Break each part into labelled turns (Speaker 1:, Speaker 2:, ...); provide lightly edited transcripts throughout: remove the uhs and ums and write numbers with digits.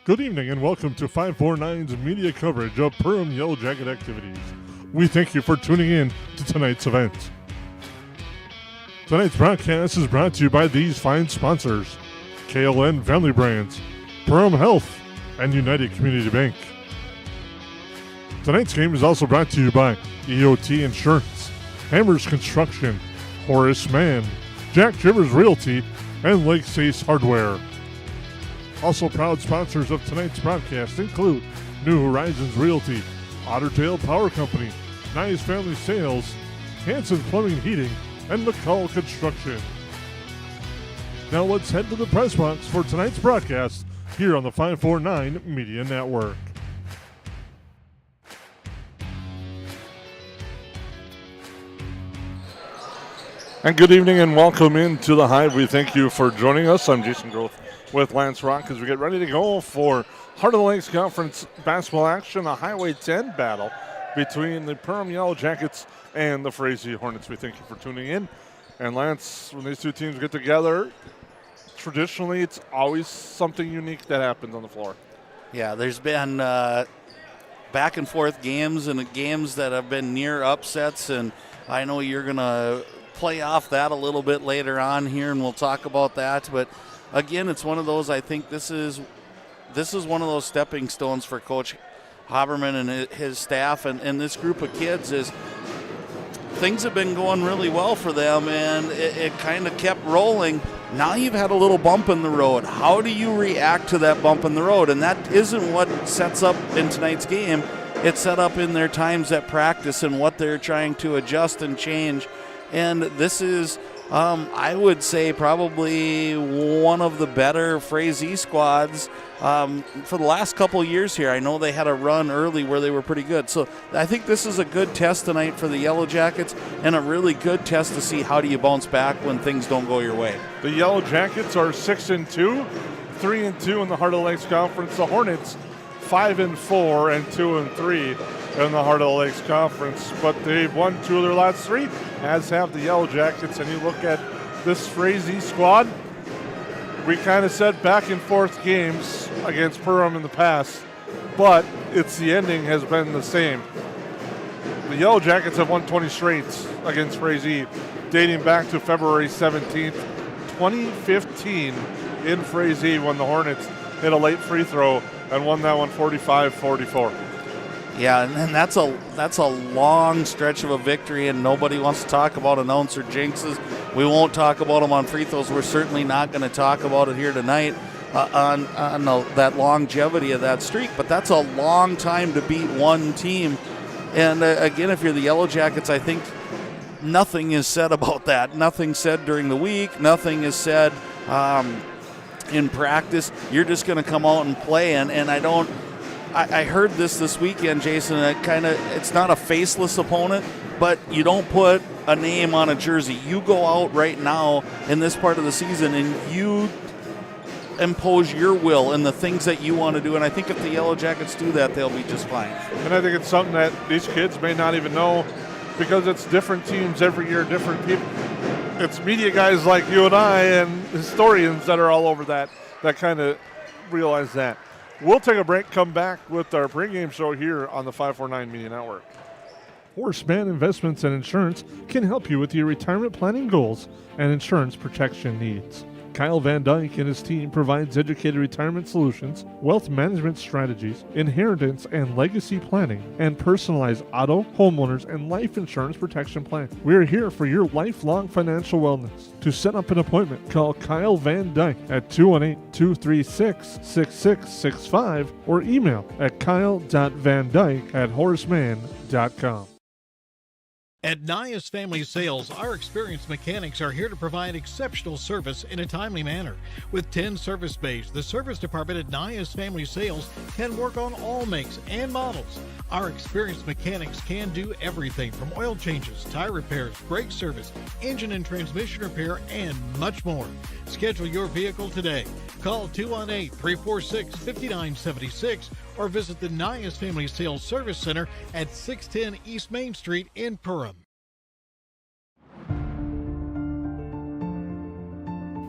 Speaker 1: Good evening and welcome to 549's media coverage of Perham Yellowjacket activities. We thank you for tuning in to tonight's event. Tonight's broadcast is brought to you by these fine sponsors: KLN Family Brands, Perham Health, and United Community Bank. Tonight's game is also brought to you by EOT Insurance, Hammers Construction, Horace Mann, Jack Rivers Realty, and Lakes Ace Hardware. Also proud sponsors of tonight's broadcast include New Horizons Realty, Ottertail Power Company, Nice Family Sales, Hanson Plumbing and Heating, and McCall Construction. Now let's head to the press box for tonight's broadcast here on the 549 Media Network. And good evening and welcome into the Hive. We thank you for joining us. I'm Jason Groth with Lance Rock as we get ready to go for Heart of the Lakes Conference basketball action, a Highway 10 battle between the Perham Yellowjackets and the Frazee Hornets. We thank you for tuning in. And Lance, when these two teams get together, traditionally it's always something unique that happens on the floor.
Speaker 2: Yeah, there's been back and forth games and games that have been near upsets, and I know you're going to play off that a little bit later on here, and we'll talk about that. But again, it's one of those, I think this is one of those stepping stones for Coach Haberman and his staff and this group of kids. Is things have been going really well for them, and it kind of kept rolling. Now you've had a little bump in the road. How do you react to that bump in the road? And that isn't what sets up in tonight's game. It's set up in their times at practice and what they're trying to adjust and change. And this is, I would say, probably one of the better Frazee squads for the last couple of years here. I know they had a run early where they were pretty good. So I think this is a good test tonight for the Yellowjackets and a really good test to see how do you bounce back when things don't go your way.
Speaker 1: The Yellowjackets are 6-2, 3-2 in the Heart of the Lakes Conference. The Hornets 5-4 and 2-3 in the Heart of the Lakes Conference, but they've won 2 of their last 3, as have the Yellowjackets. And you look at this Frazee squad, we kind of said back and forth games against Perham in the past, but the ending has been the same. The Yellowjackets have won 20 straights against Frazee, dating back to February 17th, 2015 in Frazee, when the Hornets hit a late free throw and won that one 45-44.
Speaker 2: Yeah, and that's a long stretch of a victory, and nobody wants to talk about announcer jinxes. We won't talk about them on free throws. We're certainly not going to talk about it here tonight on that longevity of that streak, but that's a long time to beat one team. And again, if you're the Yellowjackets, I think nothing is said about that. Nothing said during the week. Nothing is said in practice. You're just going to come out and play, and I heard this weekend, Jason. It's not a faceless opponent, but you don't put a name on a jersey. You go out right now in this part of the season and you impose your will and the things that you want to do. And I think if the Yellowjackets do that, they'll be just fine.
Speaker 1: And I think it's something that these kids may not even know, because it's different teams every year, different people. It's media guys like you and I and historians that are all over that kind of realize that. We'll take a break, come back with our pregame show here on the 549 Media Network. Horace Mann Investments and Insurance can help you with your retirement planning goals and insurance protection needs. Kyle Van Dyke and his team provides educated retirement solutions, wealth management strategies, inheritance and legacy planning, and personalized auto, homeowners, and life insurance protection plans. We are here for your lifelong financial wellness. To set up an appointment, call Kyle Van Dyke at 218-236-6665 or email at kyle.vandyke@horacemann.com.
Speaker 3: At Nias Family Sales, our experienced mechanics are here to provide exceptional service in a timely manner. With 10 service bays, the service department at Nias Family Sales can work on all makes and models. Our experienced mechanics can do everything from oil changes, tire repairs, brake service, engine and transmission repair, and much more. Schedule your vehicle today. Call 218-346-5976 or visit the Nias Family Sales Service Center at 610 East Main Street in Perham.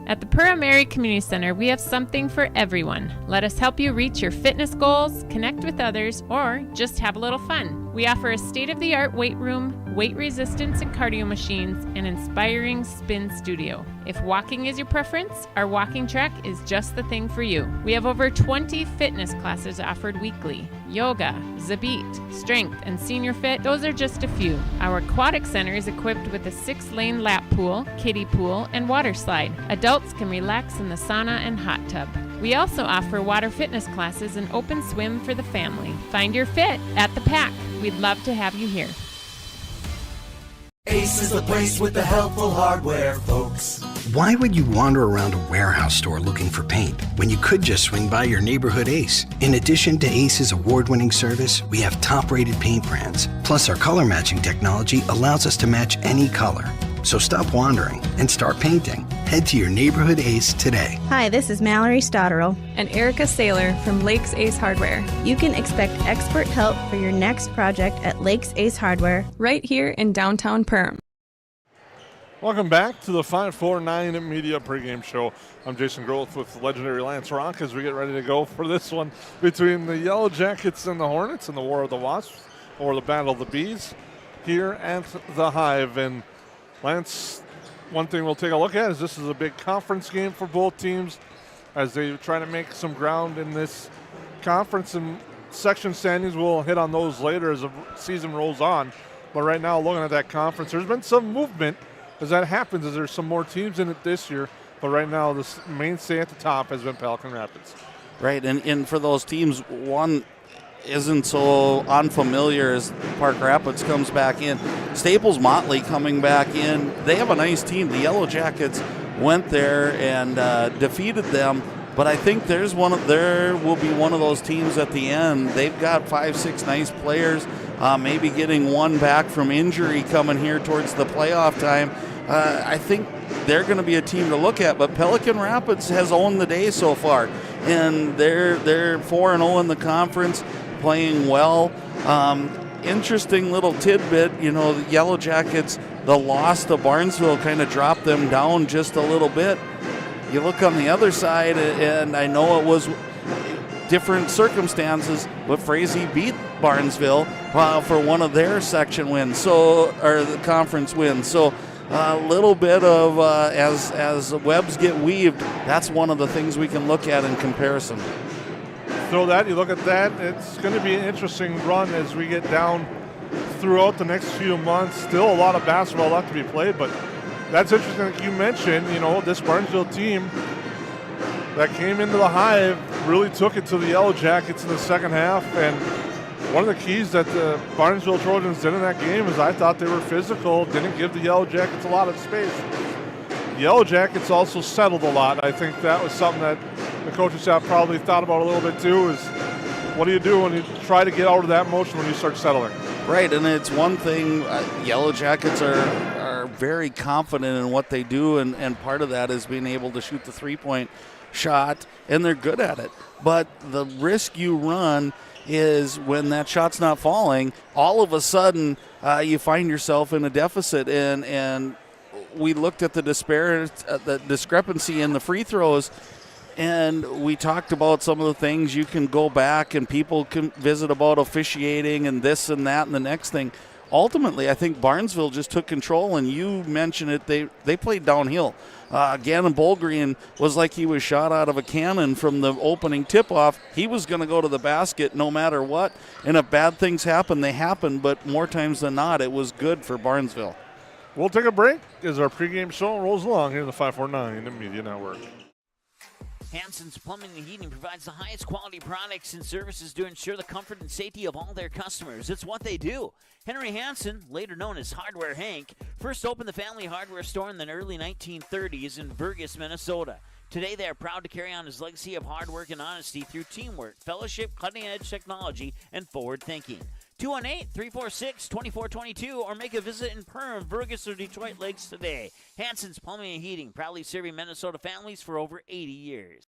Speaker 4: At the Perham Area Community Center, we have something for everyone. Let us help you reach your fitness goals, connect with others, or just have a little fun. We offer a state-of-the-art weight room, weight resistance and cardio machines, and inspiring spin studio. If walking is your preference, our walking track is just the thing for you. We have over 20 fitness classes offered weekly. Yoga, Zabit, strength, and senior fit, those are just a few. Our aquatic center is equipped with a 6-lane lap pool, kiddie pool, and water slide. Adults can relax in the sauna and hot tub. We also offer water fitness classes and open swim for the family. Find your fit at the Pack. We'd love to have you here.
Speaker 5: Ace is the place with the helpful hardware, folks.
Speaker 6: Why would you wander around a warehouse store looking for paint when you could just swing by your neighborhood Ace? In addition to Ace's award-winning service, we have top-rated paint brands. Plus, our color matching technology allows us to match any color. So stop wandering and start painting. Head to your neighborhood Ace today.
Speaker 7: Hi, this is Mallory Stotterell
Speaker 8: and Erica Saylor from Lakes Ace Hardware.
Speaker 7: You can expect expert help for your next project at Lakes Ace Hardware,
Speaker 8: right here in downtown Perham.
Speaker 1: Welcome back to the 549 Media pregame show. I'm Jason Groth with legendary Lance Rock as we get ready to go for this one between the Yellow Jackets and the Hornets in the War of the Wasps, or the Battle of the Bees, here at the Hive. And Lance, one thing we'll take a look at is this is a big conference game for both teams as they try to make some ground in this conference, and section standings. We'll hit on those later as the season rolls on. But right now, looking at that conference, there's been some movement as that happens, as there's some more teams in it this year. But right now, the mainstay at the top has been Pelican Rapids.
Speaker 2: Right, and for those teams, one isn't so unfamiliar as Park Rapids comes back in. Staples Motley coming back in. They have a nice team. The Yellow Jackets went there and defeated them, but I think there will be one of those teams at the end. They've got 5-6 nice players, maybe getting one back from injury coming here towards the playoff time. I think they're going to be a team to look at, but Pelican Rapids has owned the day so far, and they're 4-0 in the conference, playing well. Interesting little tidbit, the Yellow Jackets, the loss to Barnesville kind of dropped them down just a little bit. You look on the other side, and I know it was different circumstances, but Frazee beat Barnesville for one of their section wins, or the conference wins. So a little bit of, as webs get weaved, that's one of the things we can look at in comparison.
Speaker 1: You look at that, it's going to be an interesting run as we get down throughout the next few months. Still a lot of basketball left to be played, but that's interesting that you mentioned, this Barnesville team that came into the Hive really took it to the Yellow Jackets in the second half. And one of the keys that the Barnesville Trojans did in that game is I thought they were physical, didn't give the Yellow Jackets a lot of space. The Yellow Jackets also settled a lot. I think that was something that the coaching staff probably thought about a little bit too, is what do you do when you try to get out of that motion when you start settling?
Speaker 2: Right, and it's one thing, Yellow Jackets are very confident in what they do, and part of that is being able to shoot the three-point shot, and they're good at it. But the risk you run is when that shot's not falling, all of a sudden you find yourself in a deficit, and we looked at the discrepancy in the free throws, and we talked about some of the things. You can go back and people can visit about officiating and this and that and the next thing. Ultimately, I think Barnesville just took control, and you mentioned it, they played downhill. Gannon Bolgreen was like he was shot out of a cannon from the opening tip-off. He was going to go to the basket no matter what, and if bad things happen, they happen, but more times than not, it was good for Barnesville.
Speaker 1: We'll take a break as our pregame show rolls along here in the 549 Media Network.
Speaker 9: Hansen's Plumbing and Heating provides the highest quality products and services to ensure the comfort and safety of all their customers. It's what they do. Henry Hansen, later known as Hardware Hank, first opened the family hardware store in the early 1930s in Burgess, Minnesota. Today, they are proud to carry on his legacy of hard work and honesty through teamwork, fellowship, cutting-edge technology, and forward thinking. 218-346-2422 or make a visit in Perham, Burgess, or Detroit Lakes today. Hansen's Plumbing and Heating, proudly serving Minnesota families for over 80 years.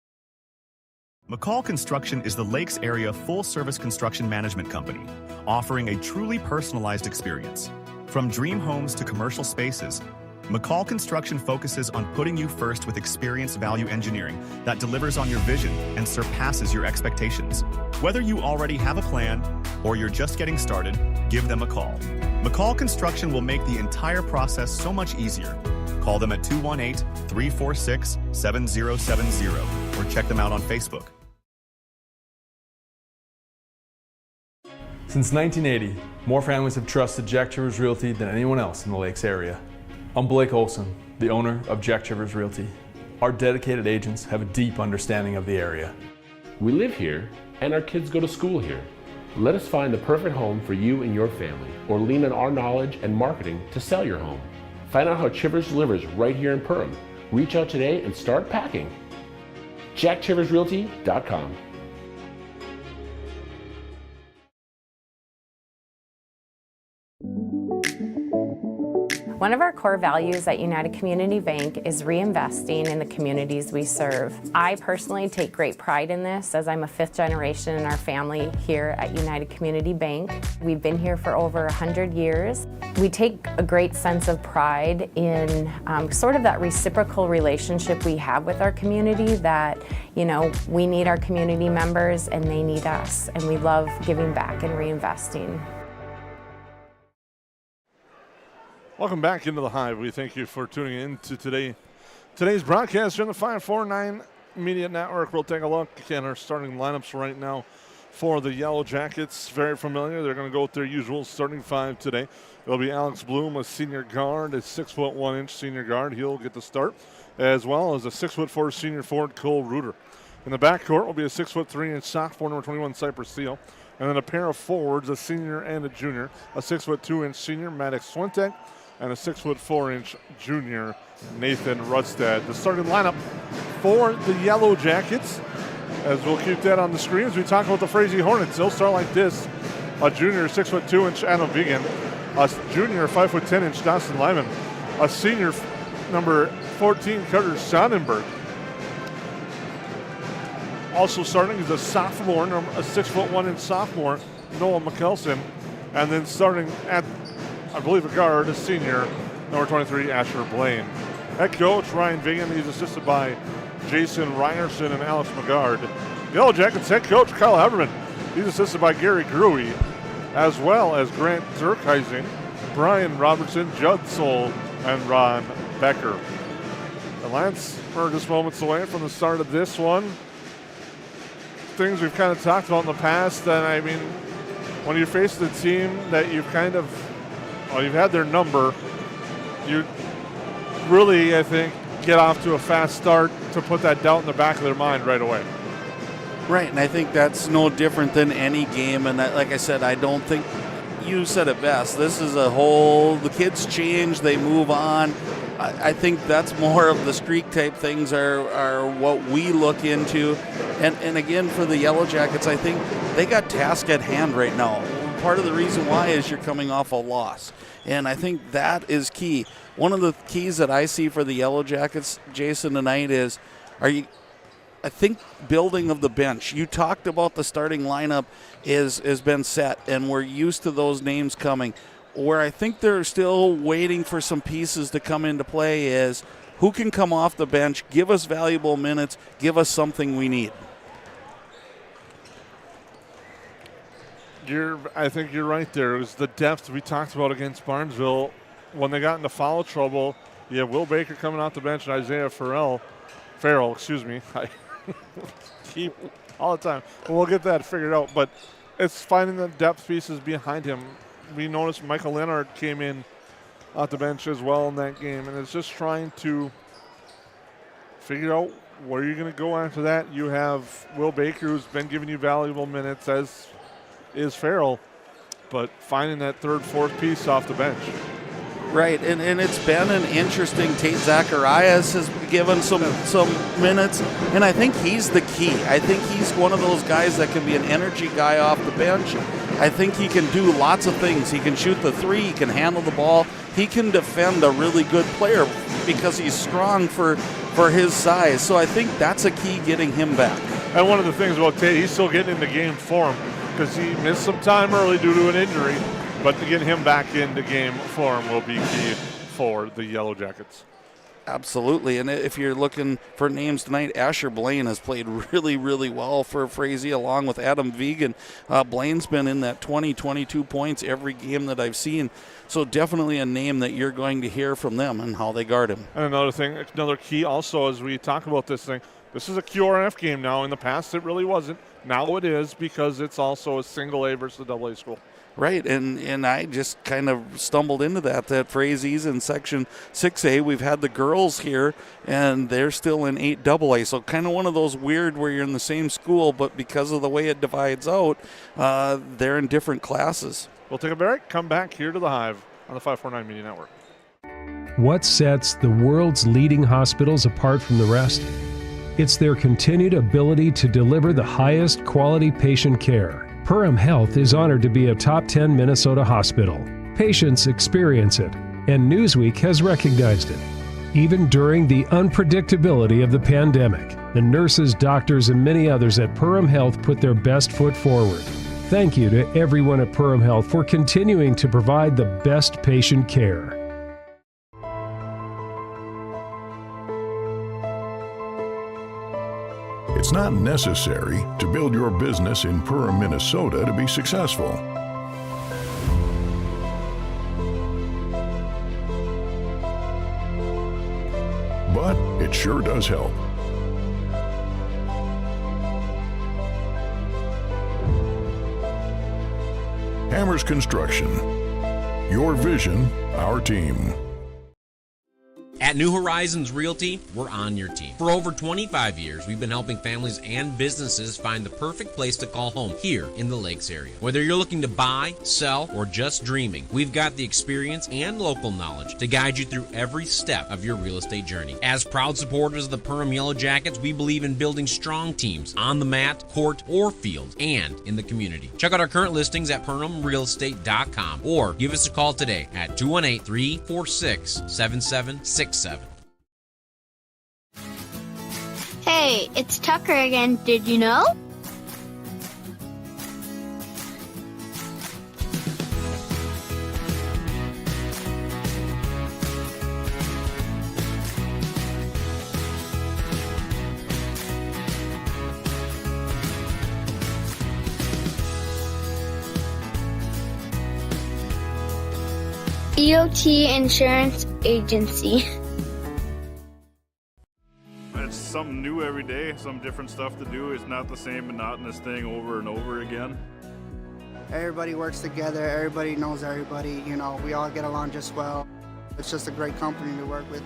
Speaker 10: McCall Construction is the Lakes area full-service construction management company, offering a truly personalized experience. From dream homes to commercial spaces, McCall Construction focuses on putting you first with experienced value engineering that delivers on your vision and surpasses your expectations. Whether you already have a plan or you're just getting started, give them a call. McCall Construction will make the entire process so much easier. Call them at 218-346-7070 or check them out on Facebook.
Speaker 11: Since 1980, more families have trusted Jack Chivers Realty than anyone else in the Lakes area. I'm Blake Olson, the owner of Jack Chivers Realty. Our dedicated agents have a deep understanding of the area.
Speaker 12: We live here and our kids go to school here. Let us find the perfect home for you and your family, or lean on our knowledge and marketing to sell your home. Find out how Chivers delivers right here in Perham. Reach out today and start packing. JackChiversRealty.com.
Speaker 13: One of our core values at United Community Bank is reinvesting in the communities we serve. I personally take great pride in this, as I'm a 5th generation in our family here at United Community Bank. We've been here for over 100 years. We take a great sense of pride in sort of that reciprocal relationship we have with our community, that, you know, we need our community members and they need us, and we love giving back and reinvesting.
Speaker 1: Welcome back into the Hive. We thank you for tuning in to today's broadcast here on the 549 Media Network. We'll take a look at our starting lineups right now for the Yellowjackets. Very familiar. They're going to go with their usual starting 5 today. It'll be Alex Bloom, a senior guard, a 6'1" senior guard. He'll get the start, as well as a 6'4" senior forward, Cole Reuter. In the backcourt will be a 6'3" sophomore, number 21, Cypress Steele. And then a pair of forwards, a senior and a junior, a 6'2" senior, Maddox Swintek, and a 6'4" junior, Nathan Rudstad. The starting lineup for the Yellowjackets, as we'll keep that on the screen as we talk about the Frazee Hornets. They'll start like this: a junior 6'2" Adam Vegan, a junior 5'10" Dawson Lyman, a senior number 14 Carter Sonnenberg. Also starting is a sophomore, a 6'1" sophomore, Noah McKelson, and then starting at, I believe, a guard, a senior, number 23, Asher Blaine. Head coach Ryan Vigan, he's assisted by Jason Ryerson and Alex McGard. Yellowjackets head coach Kyle Haberman, he's assisted by Gary Gruey, as well as Grant Zerkheising, Brian Robertson, Judd Soul, and Ron Becker. The Lance are just moments away from the start of this one. Things we've kind of talked about in the past, and I mean, when you face the team that you've kind of, well, you've had their number, you really, I think, get off to a fast start to put that doubt in the back of their mind right away.
Speaker 2: Right, and I think that's no different than any game. And like I said, I don't think, you said it best, this is a whole, the kids change, they move on. I think that's more of the streak type things are what we look into. And again, for the Yellowjackets, I think they got task at hand right now. Part of the reason why is you're coming off a loss. And I think that is key. One of the keys that I see for the Yellowjackets, Jason, tonight is, I think building of the bench. You talked about the starting lineup has been set, and we're used to those names coming. Where I think they're still waiting for some pieces to come into play is who can come off the bench, give us valuable minutes, give us something we need.
Speaker 1: I think you're right there. It was the depth we talked about against Barnesville. When they got into foul trouble, you have Will Baker coming off the bench and Isaiah Farrell. I keep all the time. We'll get that figured out. But it's finding the depth pieces behind him. We noticed Michael Leonard came in off the bench as well in that game, and it's just trying to figure out where you're going to go after that. You have Will Baker, who's been giving you valuable minutes, as is Farrell, but finding that third, fourth piece off the bench.
Speaker 2: Right, and it's been an interesting. Tate Zacharias has given some minutes, and I think he's the key. I think he's one of those guys that can be an energy guy off the bench. I think he can do lots of things. He can shoot the three, he can handle the ball, he can defend a really good player because he's strong for his size. So I think that's a key, getting him back.
Speaker 1: And one of the things about Tate, he's still getting into game form because he missed some time early due to an injury. But to get him back into game form will be key for the Yellowjackets.
Speaker 2: Absolutely, and if you're looking for names tonight, Asher Blaine has played really, really well for Frazee along with Adam Vegan. Blaine's been in that 20, 22 points every game that I've seen, so definitely a name that you're going to hear from them and how they guard him.
Speaker 1: And another key also as we talk about this thing, this is a QRF game now. In the past it really wasn't. Now it is because it's also a single A versus a double A school.
Speaker 2: Right, and I just kind of stumbled into that Frazee's in Section 6A. We've had the girls here, and they're still in 8AA. So kind of one of those weird where you're in the same school, but because of the way it divides out, they're in different classes.
Speaker 1: We'll take a break, come back here to the Hive on the 549 Media Network.
Speaker 14: What sets the world's leading hospitals apart from the rest? It's their continued ability to deliver the highest quality patient care. Perham Health is honored to be a top 10 Minnesota hospital. Patients experience it, and Newsweek has recognized it. Even during the unpredictability of the pandemic, the nurses, doctors, and many others at Perham Health put their best foot forward. Thank you to everyone at Perham Health for continuing to provide the best patient care.
Speaker 15: It's not necessary to build your business in Perham, Minnesota to be successful. But it sure does help. Hammers Construction. Your vision, our team.
Speaker 16: At New Horizons Realty, we're on your team. For over 25 years, we've been helping families and businesses find the perfect place to call home here in the Lakes area. Whether you're looking to buy, sell, or just dreaming, we've got the experience and local knowledge to guide you through every step of your real estate journey. As proud supporters of the Perham Yellowjackets, we believe in building strong teams on the mat, court, or field, and in the community. Check out our current listings at PerhamRealEstate.com or give us a call today at 218-346-7767.
Speaker 17: Hey, it's Tucker again. Did you know? EOT Insurance Agency.
Speaker 18: It's something new every day, some different stuff to do. It's not the same monotonous thing over and over again.
Speaker 19: Everybody works together, everybody knows everybody, you know, we all get along just well. It's just a great company to work with.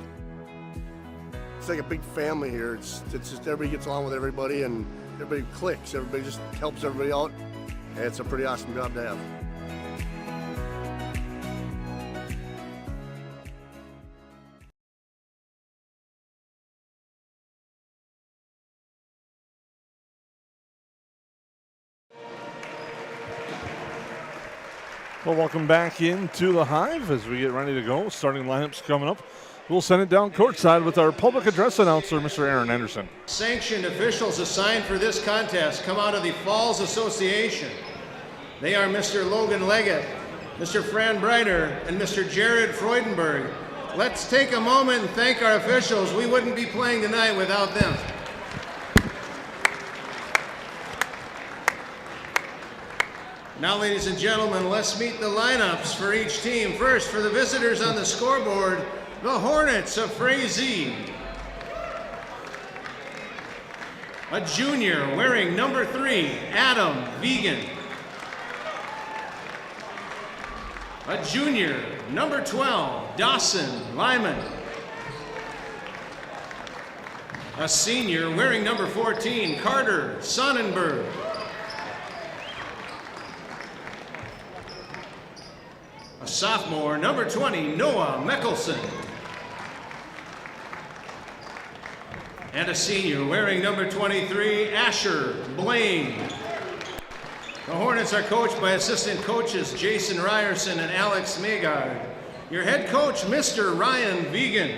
Speaker 20: It's like a big family here. It's just everybody gets along with everybody and everybody clicks. Everybody just helps everybody out. And it's a pretty awesome job to have.
Speaker 1: Well, welcome back into the Hive as we get ready to go. Starting lineups coming up. We'll send it down courtside with our public address announcer, Mr. Aaron Anderson.
Speaker 21: Sanctioned officials assigned for this contest come out of the Falls Association. They are Mr. Logan Leggett, Mr. Fran Breiter, and Mr. Jared Freudenberg. Let's take a moment and thank our officials. We wouldn't be playing tonight without them. Now, ladies and gentlemen, let's meet the lineups for each team. First, for the visitors on the scoreboard, the Hornets of Frazee. A junior wearing number 3, Adam Vegan. A junior, number 12, Dawson Lyman. A senior wearing number 14, Carter Sonnenberg. A sophomore, number 20, Noah Meckelson. And a senior wearing number 23, Asher Blaine. The Hornets are coached by assistant coaches Jason Ryerson and Alex Magard. Your head coach, Mr. Ryan Vegan.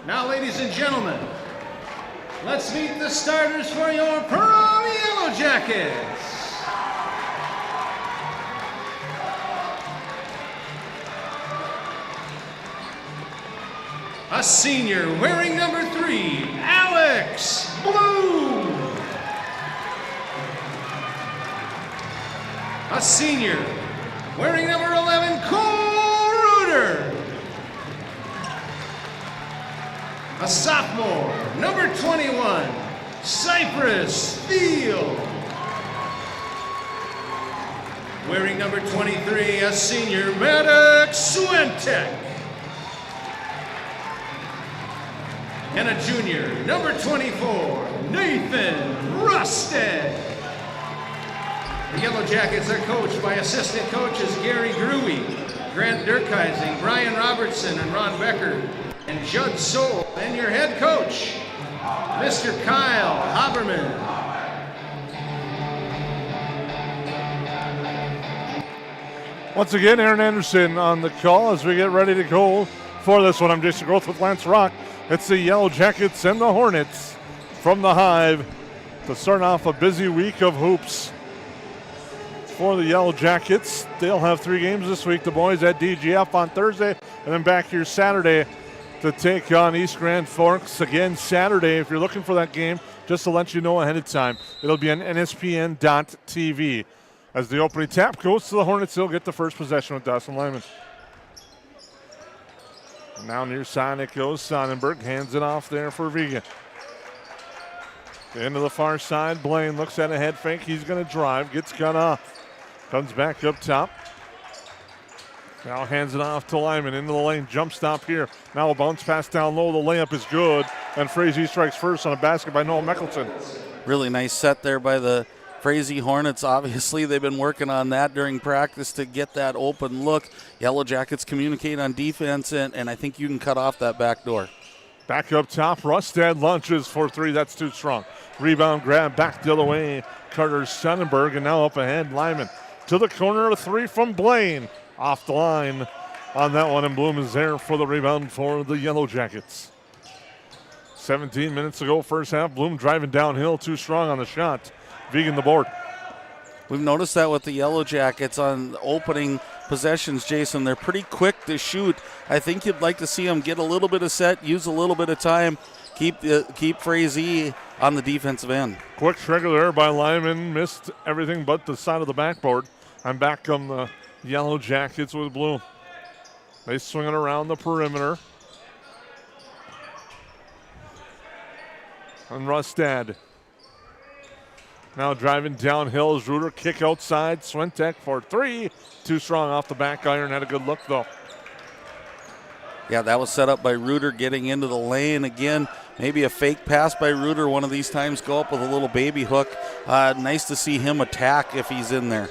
Speaker 21: Now, ladies and gentlemen, let's meet the starters for your Perham Yellowjackets. a senior wearing number 3, Alex Bloom. A senior wearing number 11, Cole Reuter. A sophomore, number 21, Cypress Thiel. Wearing number 23, a senior, Maddox Swentek. And a junior, number 24, Nathan Rusted. The Yellow Jackets are coached by assistant coaches Gary Gruey, Grant Durkheising, Brian Robertson, and Ron Becker, and Judd Soule, and your head coach, Mr. Kyle Haberman.
Speaker 1: Once again, Aaron Anderson on the call as we get ready to go for this one. I'm Jason Groth with Lance Rock. It's the Yellow Jackets and the Hornets from the Hive to start off a busy week of hoops for the Yellow Jackets. They'll have 3 games this week. The boys at DGF on Thursday and then back here Saturday to take on East Grand Forks again Saturday. If you're looking for that game, just to let you know ahead of time, it'll be on NSPN.TV. As the opening tap goes to the Hornets, they'll get the first possession with Dawson Lyman. Now near side it goes. Sonnenberg hands it off there for Vegan. Into the far side, Blaine looks at a head fake. He's going to drive, gets cut off. Comes back up top. Now hands it off to Lyman into the lane. Jump stop here. Now a bounce pass down low. The layup is good. And Frazee strikes first on a basket by Noah Meckleton.
Speaker 2: Really nice set there by the Frazee Hornets. Obviously, they've been working on that during practice to get that open look. Yellow Jackets communicate on defense, and I think you can cut off that back door.
Speaker 1: Back up top, Rustad launches for 3. That's too strong. Rebound grab back the other way. Carter Sonnenberg, and now up ahead, Lyman. To the corner, a 3 from Blaine. Off the line on that one, and Bloom is there for the rebound for the Yellow Jackets. 17 minutes to go, first half. Bloom driving downhill, too strong on the shot. Vegan the board.
Speaker 2: We've noticed that with the Yellow Jackets on opening possessions, Jason. They're pretty quick to shoot. I think you'd like to see them get a little bit of set, use a little bit of time, keep Frazee on the defensive end.
Speaker 1: Quick trigger there by Lyman. Missed everything but the side of the backboard. I'm back on the Yellow Jackets with Bloom. They swing it around the perimeter. And Rustad. Now driving downhill is Reuter. Kick outside. Swentek for 3. Too strong off the back iron. Had a good look, though.
Speaker 2: Yeah, that was set up by Reuter getting into the lane. Again, maybe a fake pass by Reuter. One of these times go up with a little baby hook. Nice to see him attack if he's in there.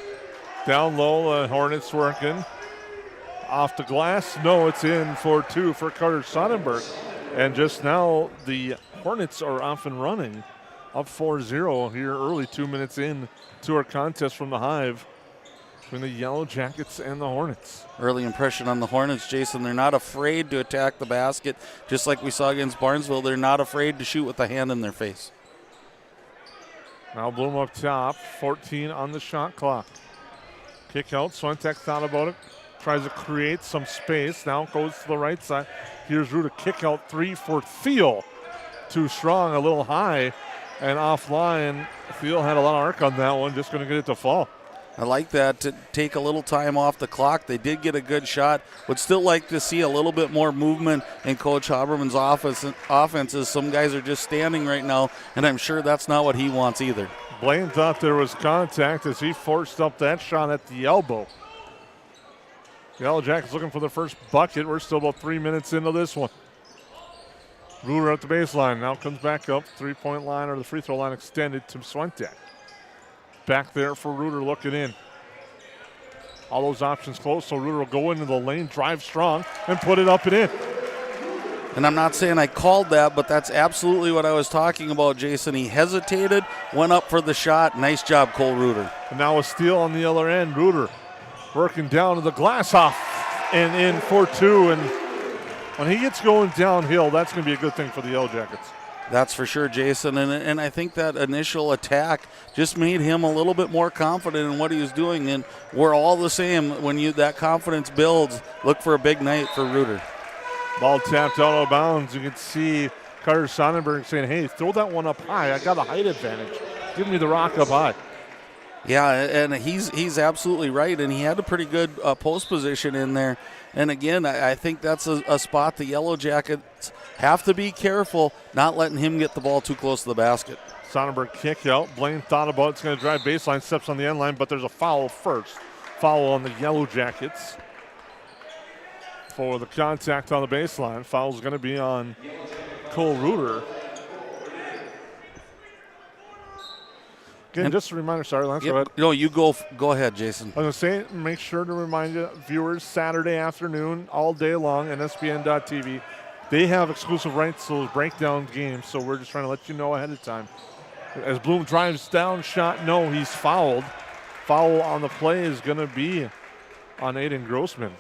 Speaker 1: Down low, the Hornets working. Off the glass. No, it's in for 2 for Carter Sonnenberg. And just now, the Hornets are off and running. Up 4-0 here early, 2 minutes in to our contest from the Hive between the Yellow Jackets and the Hornets.
Speaker 2: Early impression on the Hornets, Jason. They're not afraid to attack the basket. Just like we saw against Barnesville, they're not afraid to shoot with a hand in their face.
Speaker 1: Now Bloom up top, 14 on the shot clock. Kick out, Swentek thought about it. Tries to create some space. Now goes to the right side. Here's Reuter, kick out 3 for Thiel. Too strong, a little high. And offline, Thiel had a lot of arc on that one, just going to get it to fall.
Speaker 2: I like that, to take a little time off the clock. They did get a good shot. Would still like to see a little bit more movement in Coach Haberman's offenses. Some guys are just standing right now, and I'm sure that's not what he wants either.
Speaker 1: Blaine thought there was contact as he forced up that shot at the elbow. The Yellow Jackets looking for the first bucket. We're still about 3 minutes into this one. Reuter at the baseline, now comes back up. 3-point line or the free throw line extended to Swentek. Back there for Reuter looking in. All those options close, so Reuter will go into the lane, drive strong, and put it up and in.
Speaker 2: And I'm not saying I called that, but that's absolutely what I was talking about, Jason. He hesitated, went up for the shot. Nice job, Cole Reuter.
Speaker 1: And now a steal on the other end. Reuter working down to the glass off and in for 2. And when he gets going downhill, that's going to be a good thing for the Yellow Jackets.
Speaker 2: That's for sure, Jason. And I think that initial attack just made him a little bit more confident in what he was doing. And we're all the same. When that confidence builds, look for a big night for Reuter.
Speaker 1: Ball tapped out of bounds. You can see Carter Sonnenberg saying, hey, throw that one up high. I got a height advantage. Give me the rock up high.
Speaker 2: Yeah, and he's absolutely right, and he had a pretty good post position in there. And again, I think that's a spot the Yellow Jackets have to be careful not letting him get the ball too close to the basket.
Speaker 1: Sonnenberg kick out. Blaine thought about it's going to drive baseline, steps on the end line, but there's a foul first. Foul on the Yellow Jackets for the contact on the baseline. Foul's going to be on Cole Reuter. Again, just a reminder, sorry, Lance, go ahead.
Speaker 2: No, you go ahead, Jason.
Speaker 1: I was going to say, make sure to remind you, viewers, Saturday afternoon, all day long, NSBN.TV. They have exclusive rights to those breakdown games, so we're just trying to let you know ahead of time. As Bloom drives down, shot, no, he's fouled. Foul on the play is going to be on Aiden Grossman.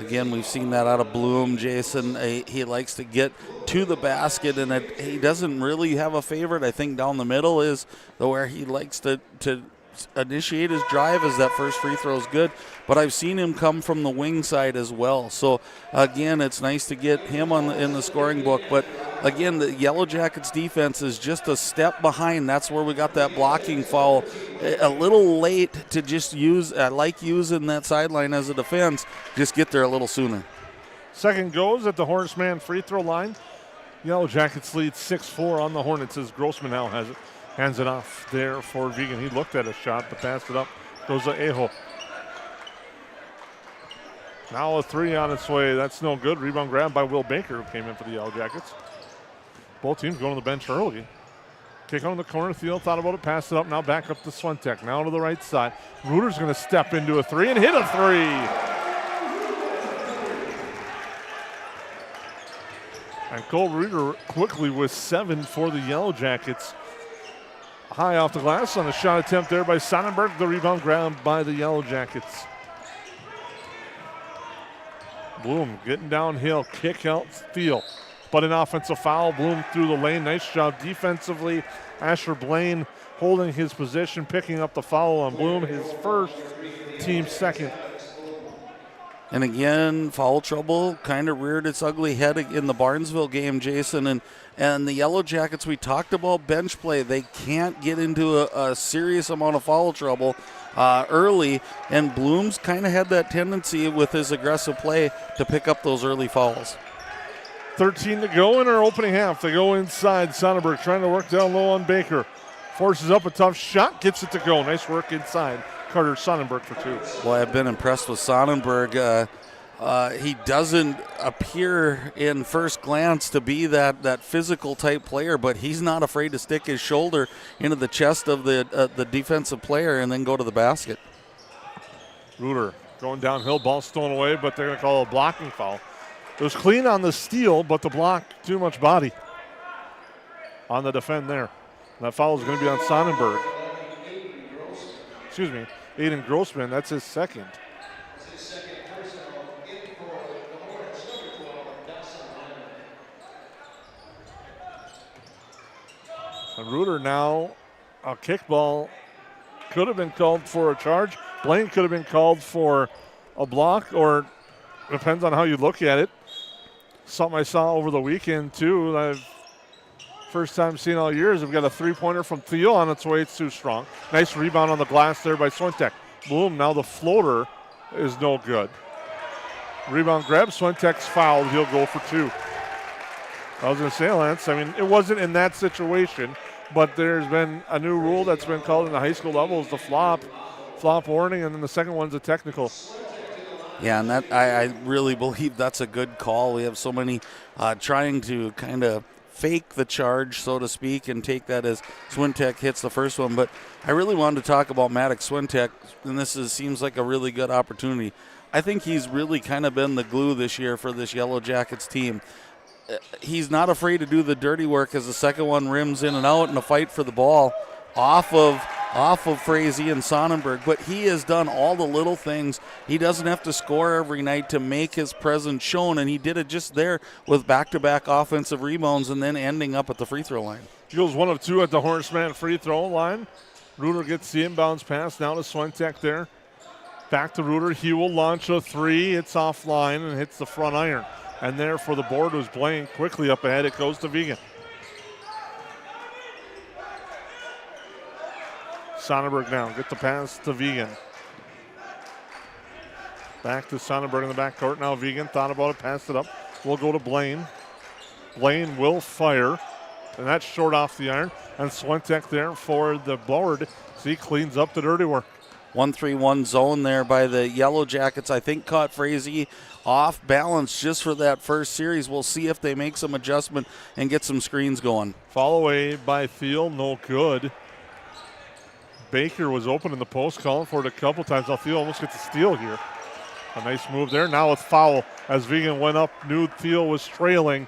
Speaker 2: Again, we've seen that out of Bloom, Jason. He likes to get to the basket, and he doesn't really have a favorite. I think down the middle is where he likes to initiate his drive, as that first free throw is good. But I've seen him come from the wing side as well. So, again, it's nice to get him in the scoring book. But, again, the Yellow Jackets defense is just a step behind. That's where we got that blocking foul. A little late to just use, I like using that sideline as a defense. Just get there a little sooner.
Speaker 1: Second goes at the Hornets man free throw line. Yellow Jackets lead 6-4 on the Hornets as Grossman now has it. Hands it off there for Vegan. He looked at a shot, but passed it up. Goes to Aho. Now a three on its way. That's no good. Rebound grab by Will Baker, who came in for the Yellow Jackets. Both teams going to the bench early. Kick on the corner. Thiel thought about it, passed it up. Now back up to Swentek. Now to the right side. Reuter's going to step into a three and hit a three. And Cole Reuter quickly with 7 for the Yellow Jackets. High off the glass on a shot attempt there by Sonnenberg. The rebound grabbed by the Yellow Jackets. Bloom getting downhill, kick out, steal. But an offensive foul. Bloom through the lane. Nice job defensively. Asher Blaine holding his position, picking up the foul on Bloom. His first, team second.
Speaker 2: And again, foul trouble kind of reared its ugly head in the Barnesville game, Jason. And the Yellow Jackets, we talked about bench play. They can't get into a serious amount of foul trouble early. And Bloom's kind of had that tendency with his aggressive play to pick up those early fouls.
Speaker 1: 13 to go in our opening half. They go inside. Sonnenberg trying to work down low on Baker. Forces up a tough shot, gets it to go. Nice work inside. Carter Sonnenberg for 2.
Speaker 2: Well, I've been impressed with Sonnenberg. He doesn't appear in first glance to be that physical type player, but he's not afraid to stick his shoulder into the chest of the defensive player and then go to the basket.
Speaker 1: Reuter going downhill, ball stolen away, but they're going to call a blocking foul. It was clean on the steal, but the block, too much body on the defend there. And that foul is going to be on Sonnenberg. Excuse me, Aiden Grossman, that's his second. And Reuter now, a kickball could have been called for a charge. Blaine could have been called for a block, or depends on how you look at it. Something I saw over the weekend too. First time seen all years. We've got a three-pointer from Thiel on its way. It's too strong. Nice rebound on the glass there by Swentek. Boom, now the floater is no good. Rebound grab, Swentek's fouled. He'll go for 2. I was going to say, Lance, I mean, it wasn't in that situation, but there's been a new rule that's been called in the high school level is the flop warning, and then the second one's a technical.
Speaker 2: Yeah, and that I really believe that's a good call. We have so many trying to kind of fake the charge, so to speak, and take that as Swintek hits the first one. But I really wanted to talk about Maddox Swintek, and this seems like a really good opportunity. I think he's really kind of been the glue this year for this Yellow Jackets team. He's not afraid to do the dirty work as the second one rims in and out in a fight for the ball off of Frazee and Sonnenberg, but he has done all the little things. He doesn't have to score every night to make his presence shown, and he did it just there with back-to-back offensive rebounds and then ending up at the free throw line.
Speaker 1: He goes 1 of 2 at the Hornets man free throw line. Reuter gets the inbounds pass now to Swentek there. Back to Reuter. He will launch a three. It's offline and hits the front iron. And there for the board was Blaine. Quickly up ahead. It goes to Vegan. Sonnenberg now. Get the pass to Vegan. Back to Sonnenberg in the backcourt. Now Vegan thought about it. Passed it up. We'll go to Blaine. Blaine will fire. And that's short off the iron. And Swentek there for the board. So he cleans up the dirty work.
Speaker 2: 1-3-1 zone there by the Yellow Jackets. I think caught Frazee off balance just for that first series. We'll see if they make some adjustment and get some screens going.
Speaker 1: Fall away by Thiel, no good. Baker was open in the post, calling for it a couple times. Now Thiel almost gets a steal here. A nice move there. Now it's foul as Vegan went up, knew Thiel was trailing,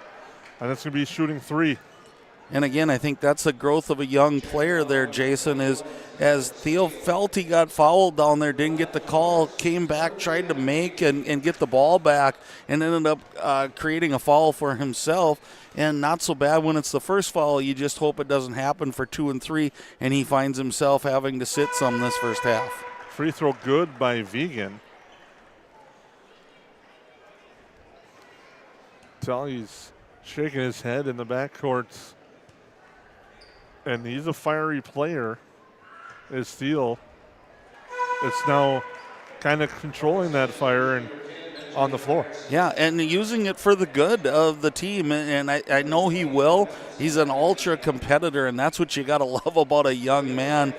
Speaker 1: and it's going to be shooting three.
Speaker 2: And again, I think that's the growth of a young player there, Jason, is as Thiel felt he got fouled down there, didn't get the call, came back, tried to make and get the ball back, and ended up creating a foul for himself. And not so bad when it's the first foul. You just hope it doesn't happen for 2 and 3, and he finds himself having to sit some this first half.
Speaker 1: Free throw good by Vegan. He's shaking his head in the backcourt. And he's a fiery player, is Thiel. It's now kind of controlling that fire and on the floor.
Speaker 2: Yeah, and using it for the good of the team, and I know he will. He's an ultra competitor, and that's what you got to love about a young man,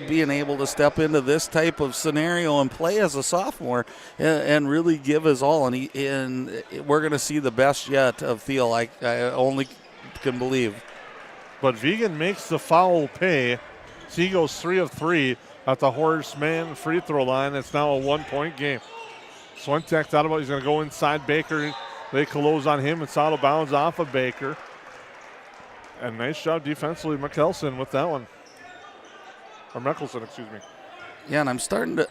Speaker 2: being able to step into this type of scenario and play as a sophomore and really give his all. And we're going to see the best yet of Thiel, I only can believe.
Speaker 1: But Vegan makes the foul pay. So he goes 3 of 3 at the Horseman free throw line. It's now a 1-point game. Swentek thought about he's going to go inside Baker. They close on him. It's out of bounds off of Baker. And nice job defensively, Mickelson with that one. Or Mickelson, excuse me.
Speaker 2: Yeah, and I'm starting to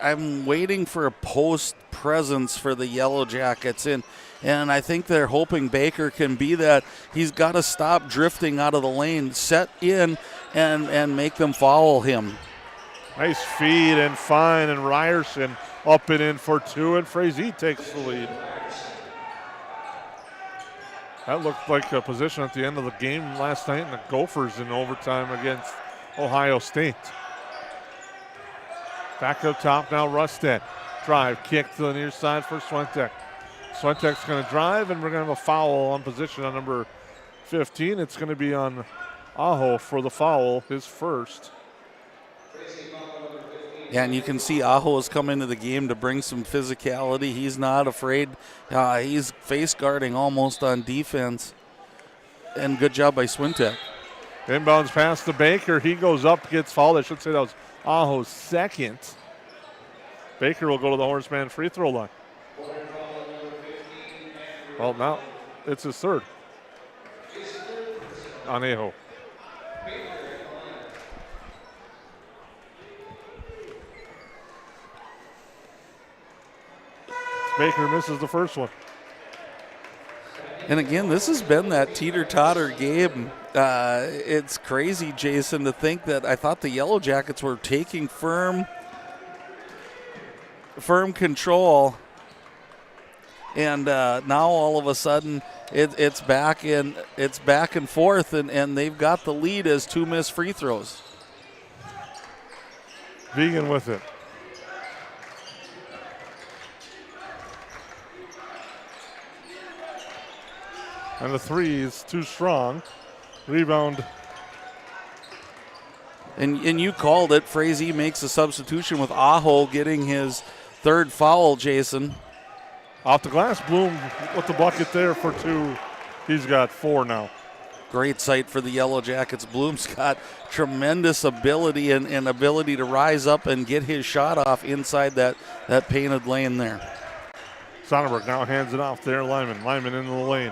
Speaker 2: I'm waiting for a post presence for the Yellow Jackets, and I think they're hoping Baker can be that. He's got to stop drifting out of the lane, set in, and make them foul him.
Speaker 1: Nice feed and fine, and Ryerson up and in for 2, and Frazee takes the lead. That looked like a position at the end of the game last night in the Gophers in overtime against Ohio State. Back up top now, Rustad. Drive, kick to the near side for Swentek. Swentek's going to drive, and we're going to have a foul on position on number 15. It's going to be on Aho for the foul, his first.
Speaker 2: Yeah, and you can see Aho has come into the game to bring some physicality. He's not afraid. He's face guarding almost on defense. And good job by Swentek.
Speaker 1: Inbounds pass to Baker. He goes up, gets fouled. I should say that was Aho's second. Baker will go to the Horseman free throw line. Well, now it's his third on Aho. Baker misses the first one.
Speaker 2: And again, this has been that teeter-totter game. It's crazy, Jason, to think that I thought the Yellow Jackets were taking firm control, and now all of a sudden it's back and forth, and they've got the lead as 2 missed free throws.
Speaker 1: Vegan with it. And the 3 is too strong. Rebound.
Speaker 2: And you called it. Frazee makes a substitution with Aho getting his third foul, Jason.
Speaker 1: Off the glass, Bloom with the bucket there for 2. He's got 4 now.
Speaker 2: Great sight for the Yellow Jackets. Bloom's got tremendous ability and ability to rise up and get his shot off inside that painted lane there.
Speaker 1: Sonnenberg now hands it off there. Lyman into the lane.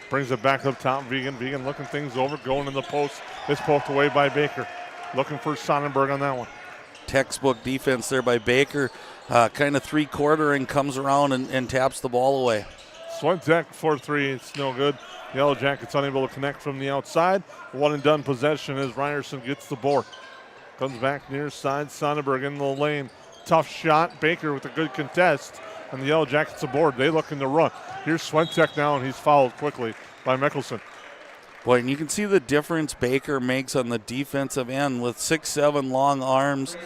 Speaker 1: Brings it back up top. Vegan looking things over, going in the post. It's poked away by Baker. Looking for Sonnenberg on that one.
Speaker 2: Textbook defense there by Baker. Kind of 3-quartering, comes around and taps the ball away.
Speaker 1: Swentek for 3. It's no good. Yellow Jackets unable to connect from the outside. 1-and-done possession as Ryerson gets the board. Comes back near side. Sonnenberg in the lane. tough shot. Baker with a good contest, and the Yellow Jackets aboard. They looking to run. Here's Swentek now, and he's fouled quickly by Mickelson.
Speaker 2: Boy, and you can see the difference Baker makes on the defensive end with 6'7" long arms.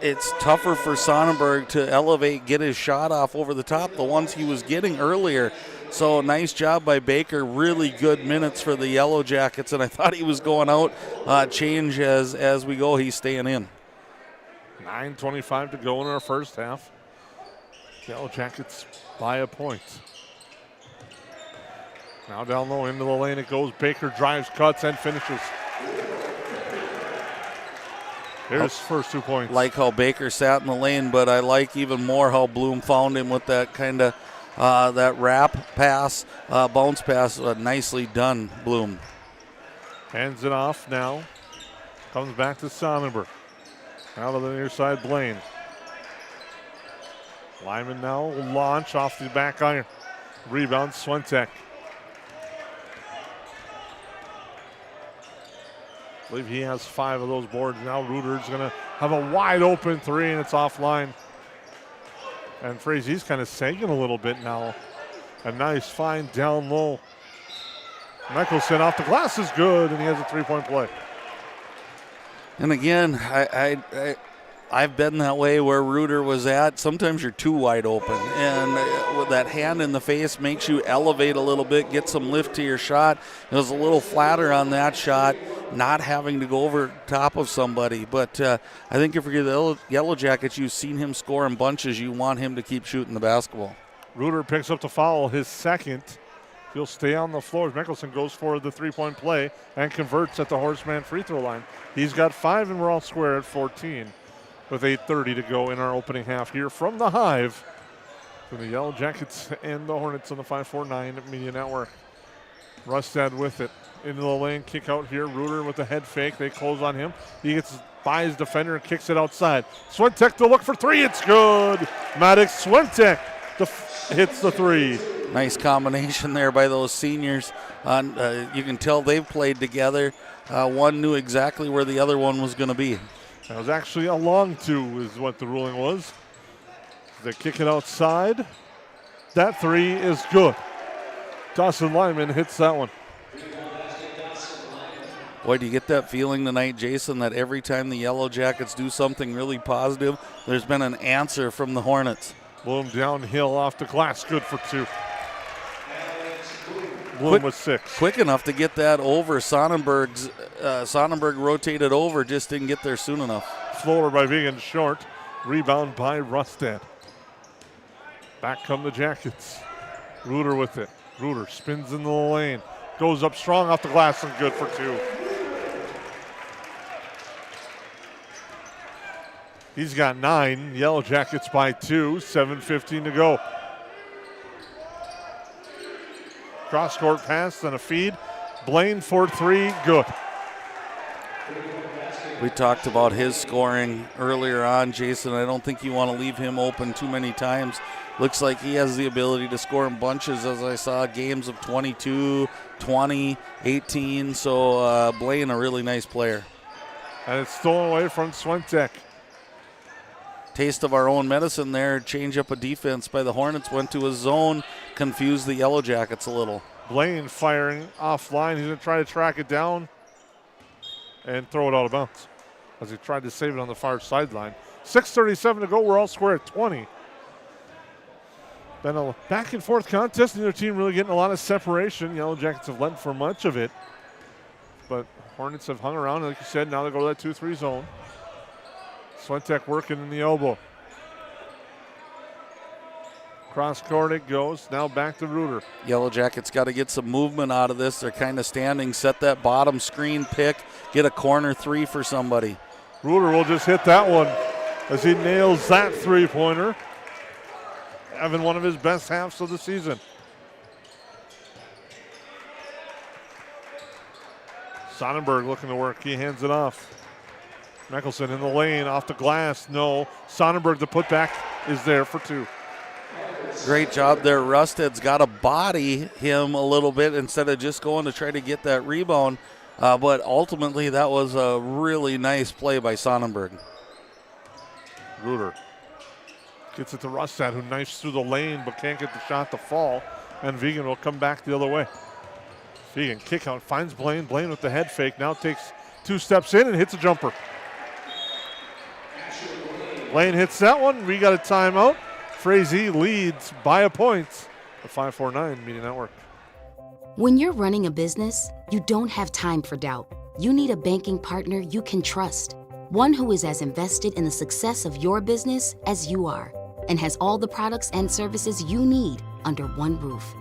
Speaker 2: It's tougher for Sonnenberg to elevate, get his shot off over the top, the ones he was getting earlier. So nice job by Baker. Really good minutes for the Yellow Jackets, and I thought he was going out. Change as we go. He's staying in.
Speaker 1: 9:25 to go in our first half. Yellow Jackets by a point. Now down low into the lane it goes. Baker drives, cuts, and finishes. Here's first 2 points.
Speaker 2: Like how Baker sat in the lane, but I like even more how Bloom found him with that kind of that wrap pass, bounce pass. Nicely done, Bloom.
Speaker 1: Hands it off now. Comes back to Sonnenberg. Out of the near side, Blaine. Lyman now will launch off the back iron. Rebound, Swentek. I believe he has 5 of those boards. Now Ruder's going to have a wide open 3, and it's offline. And Frazee's kind of sagging a little bit now. A nice find down low. Mickelson off the glass is good, and he has a 3-point play.
Speaker 2: And again, I've been that way where Ruder was at. Sometimes you're too wide open, and with that hand in the face makes you elevate a little bit, get some lift to your shot. It was a little flatter on that shot, not having to go over top of somebody. But I think if you're the Yellow Jackets, you've seen him score in bunches. You want him to keep shooting the basketball.
Speaker 1: Ruder picks up the foul, his second. He'll stay on the floor. Mickelson goes for the 3-point play and converts at the Horseman free throw line. He's got 5, and we're all square at 14 with 8:30 to go in our opening half here from the Hive. For the Yellow Jackets and the Hornets on the 549 Media Network. Rustad with it. Into the lane, kick out here. Ruder with the head fake. They close on him. He gets by his defender and kicks it outside. Swentek to look for 3. It's good. Maddox Swentek hits the 3.
Speaker 2: Nice combination there by those seniors. You can tell they've played together. One knew exactly where the other one was going to be.
Speaker 1: That was actually a long 2 is what the ruling was. They kick it outside. That 3 is good. Dawson Lyman hits that one.
Speaker 2: Boy, do you get that feeling tonight, Jason, that every time the Yellow Jackets do something really positive, there's been an answer from the Hornets.
Speaker 1: Bloom downhill off the glass, good for 2. Bloom was 6.
Speaker 2: Quick enough to get that over. Sonnenberg rotated over, just didn't get there soon enough.
Speaker 1: Floater by Vegan short. Rebound by Rustad. Back come the Jackets. Ruder with it. Ruder spins in the lane. Goes up strong off the glass and good for 2. He's got 9. Yellow Jackets by 2. 7:15 to go. Cross-court pass and a feed. Blaine for 3. Good.
Speaker 2: We talked about his scoring earlier on, Jason. I don't think you want to leave him open too many times. Looks like he has the ability to score in bunches, as I saw games of 22, 20, 18. So Blaine, a really nice player.
Speaker 1: And it's stolen away from Swentek.
Speaker 2: Taste of our own medicine there. Change up a defense by the Hornets. Went to a zone, confused the Yellow Jackets a little.
Speaker 1: Blaine firing offline. He's going to try to track it down and throw it out of bounds as he tried to save it on the far sideline. 6:37 to go. We're all square at 20. Been a back and forth contest. Neither team really getting a lot of separation. Yellow Jackets have led for much of it, but Hornets have hung around. Like you said, now they go to that 2-3 zone. Swentek working in the elbow. Cross court it goes. Now back to Ruder.
Speaker 2: Yellow Jackets got to get some movement out of this. They're kind of standing. Set that bottom screen pick. Get a corner 3 for somebody.
Speaker 1: Ruder will just hit that one as he nails that 3-pointer. Having one of his best halves of the season. Sonnenberg looking to work. He hands it off. Mickelson in the lane, off the glass. No. Sonnenberg, the putback, is there for 2.
Speaker 2: Great job there. Rusted's got to body him a little bit instead of just going to try to get that rebound. But ultimately, that was a really nice play by Sonnenberg.
Speaker 1: Ruder Gets it to Rustad, who knifes through the lane but can't get the shot to fall. And Vegan will come back the other way. Vegan kick out, finds Blaine. Blaine with the head fake, now takes 2 steps in and hits a jumper. Blaine hits that one. We got a timeout. Frazee leads by a point. The 549 Media Network.
Speaker 3: When you're running a business, you don't have time for doubt. You need a banking partner you can trust. One who is as invested in the success of your business as you are, and has all the products and services you need under one roof.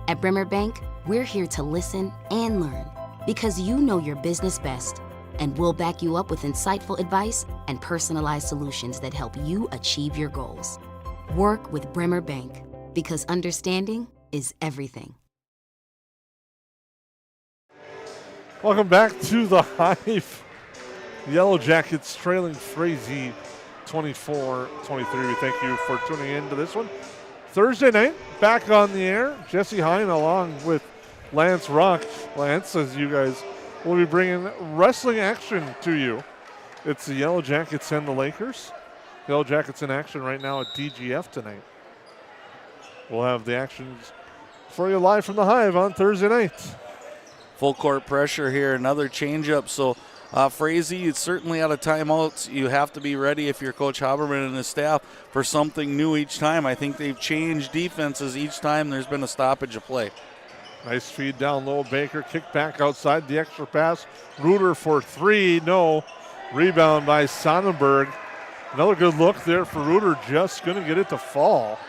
Speaker 3: At Bremer Bank, we're here to listen and learn, because you know your business best, and we'll back you up with insightful advice and personalized solutions that help you achieve your goals. Work with Bremer Bank, because understanding is everything.
Speaker 1: Welcome back to the Hive. Yellowjackets trailing Frazee 24-23. We thank you for tuning in to this one. Thursday night, back on the air. Jesse Hine along with Lance Rock. Lance, as you guys will be bringing wrestling action to you. It's the Yellowjackets and the Lakers. Yellowjackets in action right now at DGF tonight. We'll have the actions for you live from the Hive on Thursday night.
Speaker 2: Full court pressure here, another changeup. So Frazee is certainly out of timeouts. You have to be ready if you're Coach Haberman and his staff for something new each time. I think they've changed defenses each time there's been a stoppage of play.
Speaker 1: Nice feed down low. Baker kick back outside the extra pass. Reuter for 3. No. Rebound by Sonnenberg. Another good look there for Reuter. Just going to get it to fall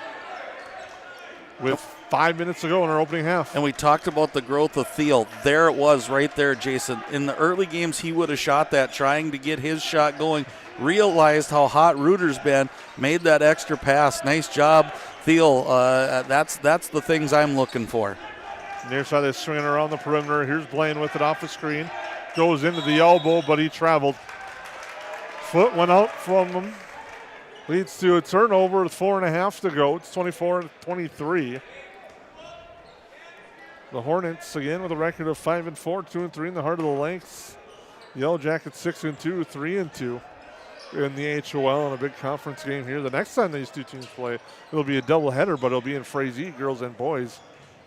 Speaker 1: with 5 minutes to go in our opening half.
Speaker 2: And we talked about the growth of Thiel. There it was right there, Jason. In the early games, he would have shot that, trying to get his shot going. Realized how hot Reuter's been. Made that extra pass. Nice job, Thiel. That's the things I'm looking for.
Speaker 1: Near side is swinging around the perimeter. Here's Blaine with it off the screen. Goes into the elbow, but he traveled. Foot went out from him. Leads to a turnover with 4.5 to go. It's 24-23. The Hornets again with a record of 5-4, 2-3 in the heart of the Lakes. Yellowjackets 6-2, 3-2 in the HOL in a big conference game here. The next time these two teams play, it'll be a doubleheader, but it'll be in Frazee, girls and boys,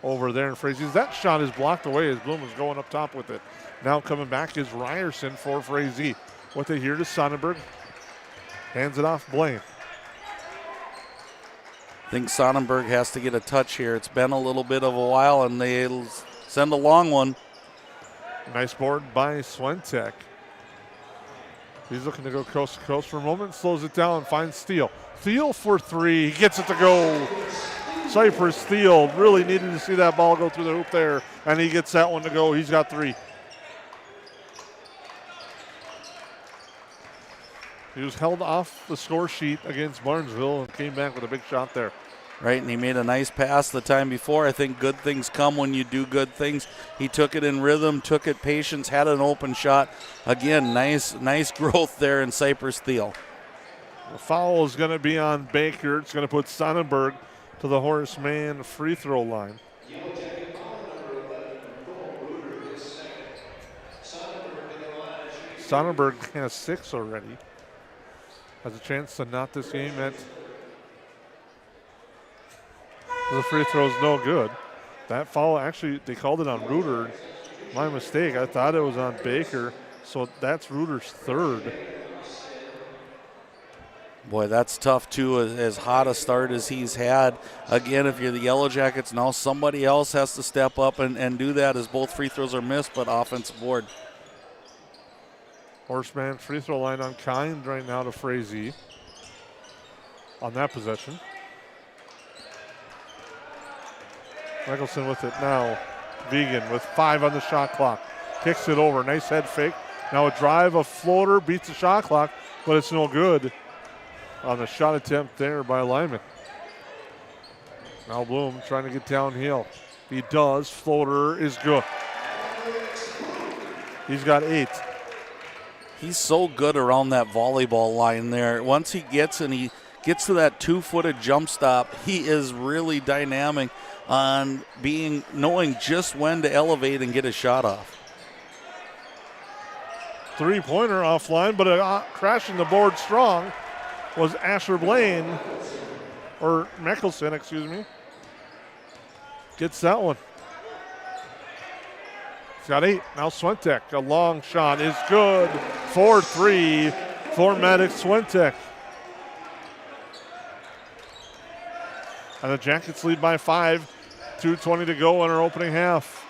Speaker 1: over there in Frazee. That shot is blocked away as Bloom is going up top with it. Now coming back is Ryerson for Frazee. What they hear to Sonnenberg. Hands it off Blaine.
Speaker 2: I think Sonnenberg has to get a touch here. It's been a little bit of a while, and they'll send a long one.
Speaker 1: Nice board by Swentek. He's looking to go coast to coast for a moment, slows it down, finds Steele. Steele for 3, he gets it to go. Cypress Steele really needed to see that ball go through the hoop there, and he gets that one to go. He's got 3. He was held off the score sheet against Barnesville and came back with a big shot there.
Speaker 2: Right, and he made a nice pass the time before. I think good things come when you do good things. He took it in rhythm, took it patience, had an open shot. Again, nice growth there in Cypress Thiel.
Speaker 1: The foul is going to be on Baker. It's going to put Sonnenberg to the Horseman free throw line. Sonnenberg has 6 already. Has a chance to knot this game at. The free throw is no good. That foul, actually, they called it on Reuter. My mistake. I thought it was on Baker. So that's Reuter's 3rd.
Speaker 2: Boy, that's tough, too, as hot a start as he's had. Again, if you're the Yellowjackets, now somebody else has to step up and do that as both free throws are missed, but offensive board.
Speaker 1: Horseman free throw line on Kind right now to Frazee on that possession. Michelson with it now. Vegan with 5 on the shot clock. Kicks it over. Nice head fake. Now a drive, a floater, beats the shot clock, but it's no good on the shot attempt there by Lyman. Now Bloom trying to get downhill. He does. Floater is good. He's got 8.
Speaker 2: He's so good around that volleyball line there. Once he gets to that 2-footed jump stop, he is really dynamic on knowing just when to elevate and get a shot off.
Speaker 1: 3-pointer offline, but crashing the board strong was Asher Blaine. or Mickelson, excuse me, gets that one. He's got 8. Now Swentek, a long shot is good. 4-3 for Medic Swentek. And the Jackets lead by 5. 2:20 to go in our opening half.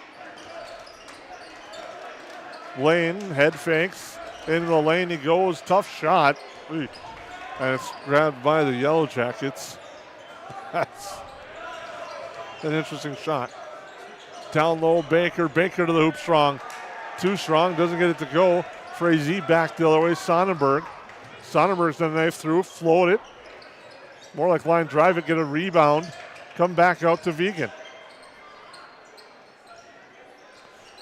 Speaker 1: Lane, head fakes. Into the lane he goes. Tough shot. And it's grabbed by the Yellow Jackets. That's an interesting shot. Down low, Baker. Baker to the hoop strong. Too strong, doesn't get it to go. Frazee back the other way, Sonnenberg. Sonnenberg's done a knife through, float it. More like line drive it, get a rebound. Come back out to Vegan.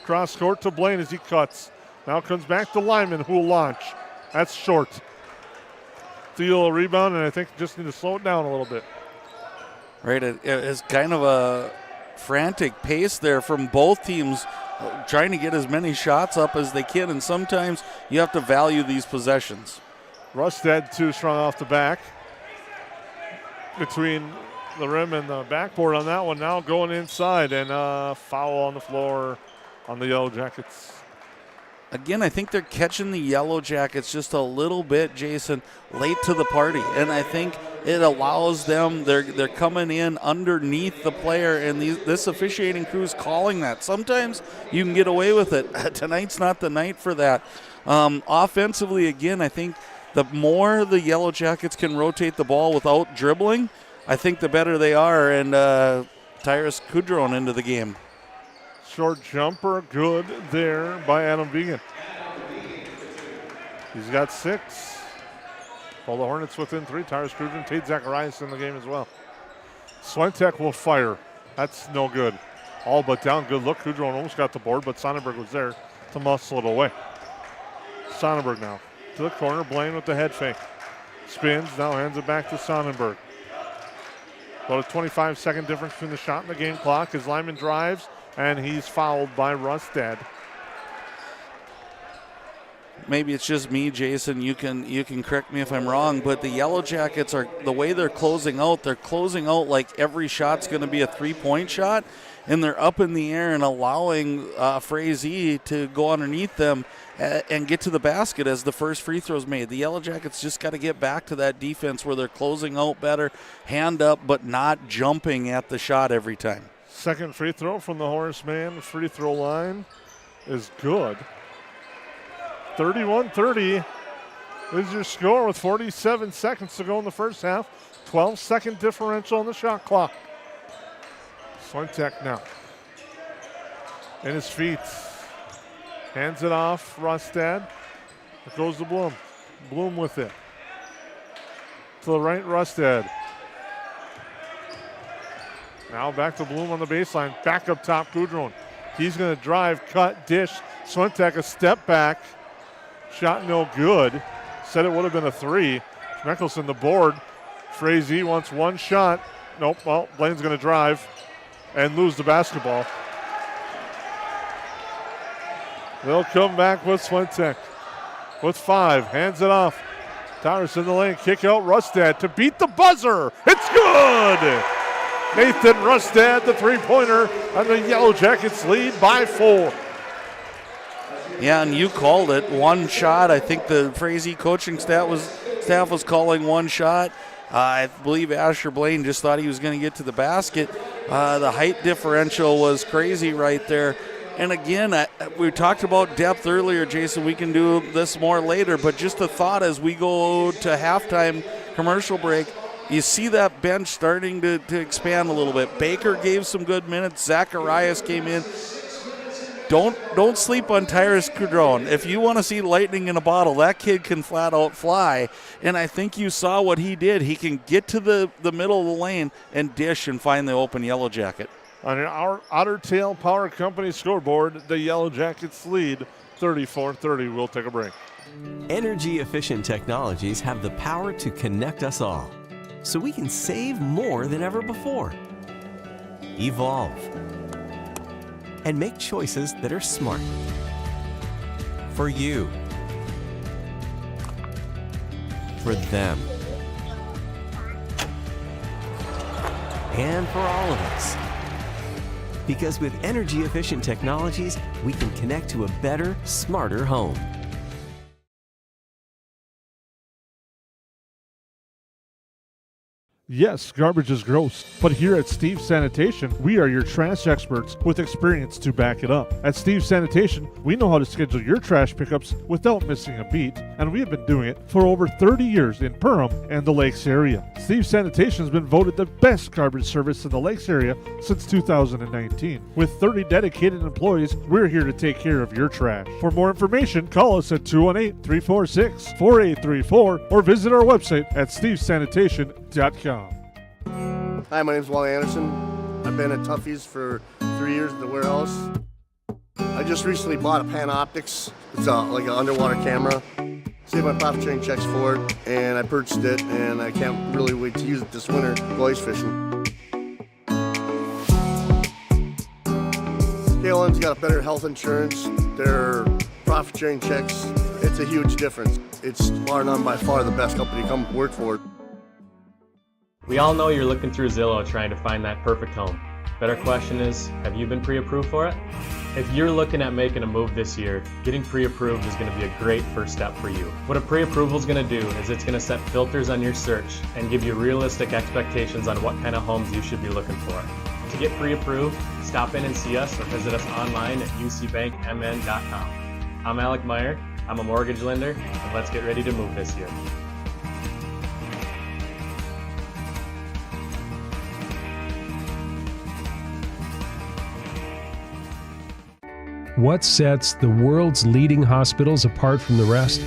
Speaker 1: Cross court to Blaine as he cuts. Now comes back to Lyman, who will launch. That's short. Steal a rebound, and I think just need to slow it down a little bit.
Speaker 2: Right, it's kind of a frantic pace there from both teams, trying to get as many shots up as they can, and sometimes you have to value these possessions.
Speaker 1: Rustad too strong off the back. Between the rim and the backboard on that one. Now going inside, and foul on the floor on the Yellow Jackets.
Speaker 2: Again, I think they're catching the Yellow Jackets just a little bit, Jason, late to the party. And I think it allows them, they're coming in underneath the player, and this officiating crew is calling that. Sometimes you can get away with it. Tonight's not the night for that. Offensively, again, I think the more the Yellow Jackets can rotate the ball without dribbling, I think the better they are. And Tyrus Kudron into the game.
Speaker 1: Short jumper, good there by Adam Vegan. He's got 6. Well, the Hornets within 3. Tyrus Kudron, Tate Zacharias in the game as well. Swentek will fire. That's no good. All but down. Good look. Kudron almost got the board, but Sonnenberg was there to muscle it away. Sonnenberg now to the corner. Blaine with the head fake. Spins, now hands it back to Sonnenberg. About a 25-second difference between the shot and the game clock as Lyman drives, and he's fouled by Rustad.
Speaker 2: Maybe it's just me, Jason. You can correct me if I'm wrong, but the Yellow Jackets are, the way they're closing out like every shot's going to be a 3-point shot, and they're up in the air and allowing Frazee to go underneath them and get to the basket as the first free throw's made. The Yellow Jackets just got to get back to that defense where they're closing out better, hand up, but not jumping at the shot every time.
Speaker 1: Second free throw from the Horseman free throw line is good. 31-30 is your score with 47 seconds to go in the first half. 12-second differential on the shot clock. Swentek now. In his feet. Hands it off, Rustad. It goes to Bloom. Bloom with it. To the right, Rustad. Now back to Bloom on the baseline. Back up top, Kudron. He's going to drive, cut, dish. Swentek a step back. Shot no good. Said it would have been a 3. Mickelson the board. Frazee wants one shot. Nope, well, Blaine's going to drive and lose the basketball. They'll come back with Swentek with 5. Hands it off. Tyrus in the lane. Kick out Rustad to beat the buzzer. It's good! Nathan Rustad, the three-pointer, and the Yellow Jackets lead by 4.
Speaker 2: Yeah, and you called it. One shot. I think the Frazee coaching staff was calling one shot. I believe Asher Blaine just thought he was going to get to the basket. The height differential was crazy right there. And again, we talked about depth earlier, Jason. We can do this more later, but just a thought as we go to halftime commercial break, you see that bench starting to expand a little bit. Baker gave some good minutes. Zacharias came in. Don't sleep on Tyrus Kudron. If you want to see lightning in a bottle, that kid can flat out fly. And I think you saw what he did. He can get to the middle of the lane and dish and find the open Yellow Jacket.
Speaker 1: On our Otter Tail Power Company scoreboard, the Yellow Jackets lead 34-30. We'll take a break.
Speaker 4: Energy-efficient technologies have the power to connect us all, so we can save more than ever before. Evolve. And make choices that are smart. For you. For them. and for all of us. Because with energy-efficient technologies, we can connect to a better, smarter home.
Speaker 1: Yes, garbage is gross, but here at Steve's Sanitation, we are your trash experts with experience to back it up. At Steve's Sanitation, we know how to schedule your trash pickups without missing a beat, and we have been doing it for over 30 years in Perham and the Lakes area. Steve's Sanitation has been voted the best garbage service in the Lakes area since 2019. With 30 dedicated employees, we're here to take care of your trash. For more information, call us at 218-346-4834 or visit our website at stevesanitation.com.
Speaker 20: Hi, my name's Wally Anderson. I've been at Tuffy's for 3 years at the warehouse. I just recently bought a Panoptics. It's like an underwater camera. Saved my profit sharing checks for it, and I purchased it, and I can't really wait to use it this winter go ice fishing. KLM's got a better health insurance. Their profit sharing checks, it's a huge difference. It's bar none by far the best company to come work for.
Speaker 5: We all know you're looking through Zillow trying to find that perfect home. Better question is, have you been pre-approved for it? If you're looking at making a move this year, getting pre-approved is going to be a great first step for you. What a pre-approval is going to do is it's going to set filters on your search and give you realistic expectations on what kind of homes you should be looking for. To get pre-approved, stop in and see us or visit us online at ucbankmn.com. I'm Alec Meyer, I'm a mortgage lender, and let's get ready to move this year.
Speaker 14: What sets the world's leading hospitals apart from the rest?